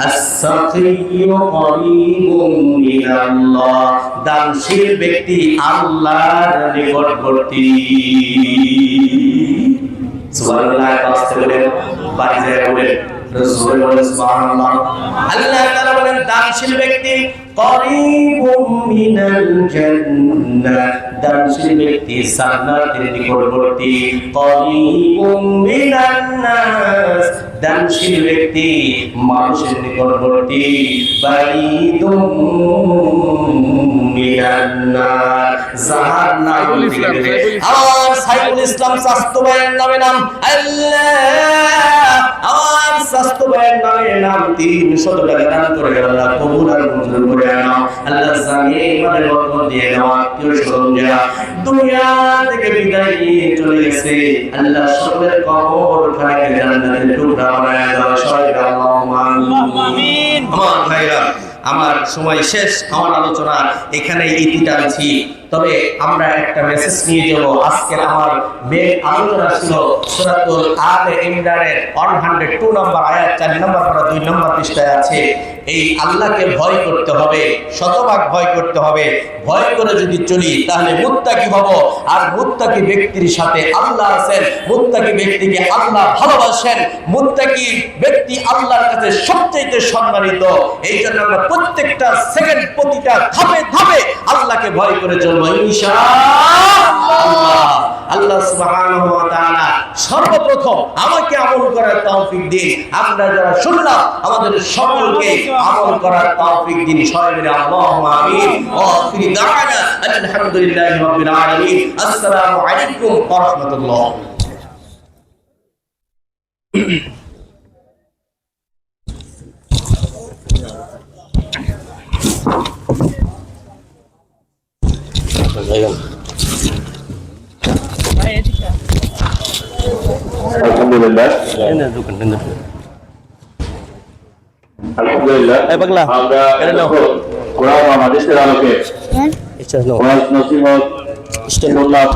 আস-সাখিয়ু করিবুম মিনাল্লাহ, দানশীল ব্যক্তি আল্লাহর নিকটবর্তী। সুবহানাল্লাহ। কাছে বলেন, বাড়ি যায় বলেন, রাসূল বলেন সুবহানাল্লাহ। আল্লাহ তাআলা বলেন দানশীল ব্যক্তি করিবুম মিনাল জান্নাহ, দানশীল ব্যক্তি জান্নাতের নিকটবর্তী। করিবুম মিনান নাস, দানশীল ব্যক্তি মানুষের নিকটবর্তী। বাঈদুম মিনান নার, জাহান্নাম থেকে। আর সাইফুল ইসলাম সাস্তবায়ের নামে নাম আল্লাহ, আর সাস্তবায়ের নামে নাম 300 টাকা দান করে আল্লাহ কবুল আর মঞ্জুর করে নাও। আল্লাহ জামিয়ে ইমানের বরকত দিয়ে নাও। আত্মীয় স্বজন যারা দুনিয়া থেকে বিদায় নিয়ে চলে গেছে, আল্লাহ সকলের কবরখানাকে জান্নাতের টুকরা বানায় দাও। সবাই আল্লাহুম্মা আমিন। আমার ভাইরা, আমার সময় শেষ, আমার আলোচনা এখানে ইতি টানছি। তবে আমরা একটা মেসেজ নিয়ে যাব। আজকে আমার মেন আলোচনা ছিল সূরাতুল আলে ইমরানের 102 নম্বর আয়াত, 4 নম্বর পারা 2 নম্বর পৃষ্ঠায় আছে। এই আল্লাহকে ভয় করতে হবে, শতভাগ ভয় করতে হবে। ভয় করে যদি চলি তাহলে মুত্তাকি হব। আর মুত্তাকি ব্যক্তির সাথে আল্লাহ আছেন, মুত্তাকি ব্যক্তিকে আল্লাহ ভালোবাসেন, মুত্তাকি ব্যক্তি আল্লাহর কাছে সবচেয়ে সম্মানিত। এই জন্য আমরা প্রত্যেকটা সেকেন্ড, প্রতিটা ধাপে ধাপে আল্লাহকে ভয় করে চলবো ইনশাআল্লাহ। আল্লাহ সুবহানাহু ওয়া তাআলা সর্বপ্রথম আমাকে আমল করার তৌফিক দিন। আমরা যারা শুনলাম আমাদের সকলকে আমল করার তৌফিক দিন। সবাই মিলে আল্লাহুম্মা আমিন। ওয়া আখিরি দাওয়ানা আলহামদুলিল্লাহি রাব্বিল আলামিন। আসসালামু আলাইকুম ওয়া রাহমাতুল্লাহ। আলহামদুলিল্লাহ, আলহামদুলিল্লাহ, আমরা কোরআন ও হাদিসের আলোকে ওয়াজ নসিহত শুনলাম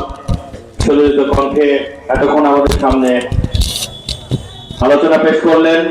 সুললিত কণ্ঠে এতক্ষণ আমাদের সামনে আলোচনা পেশ করলেন।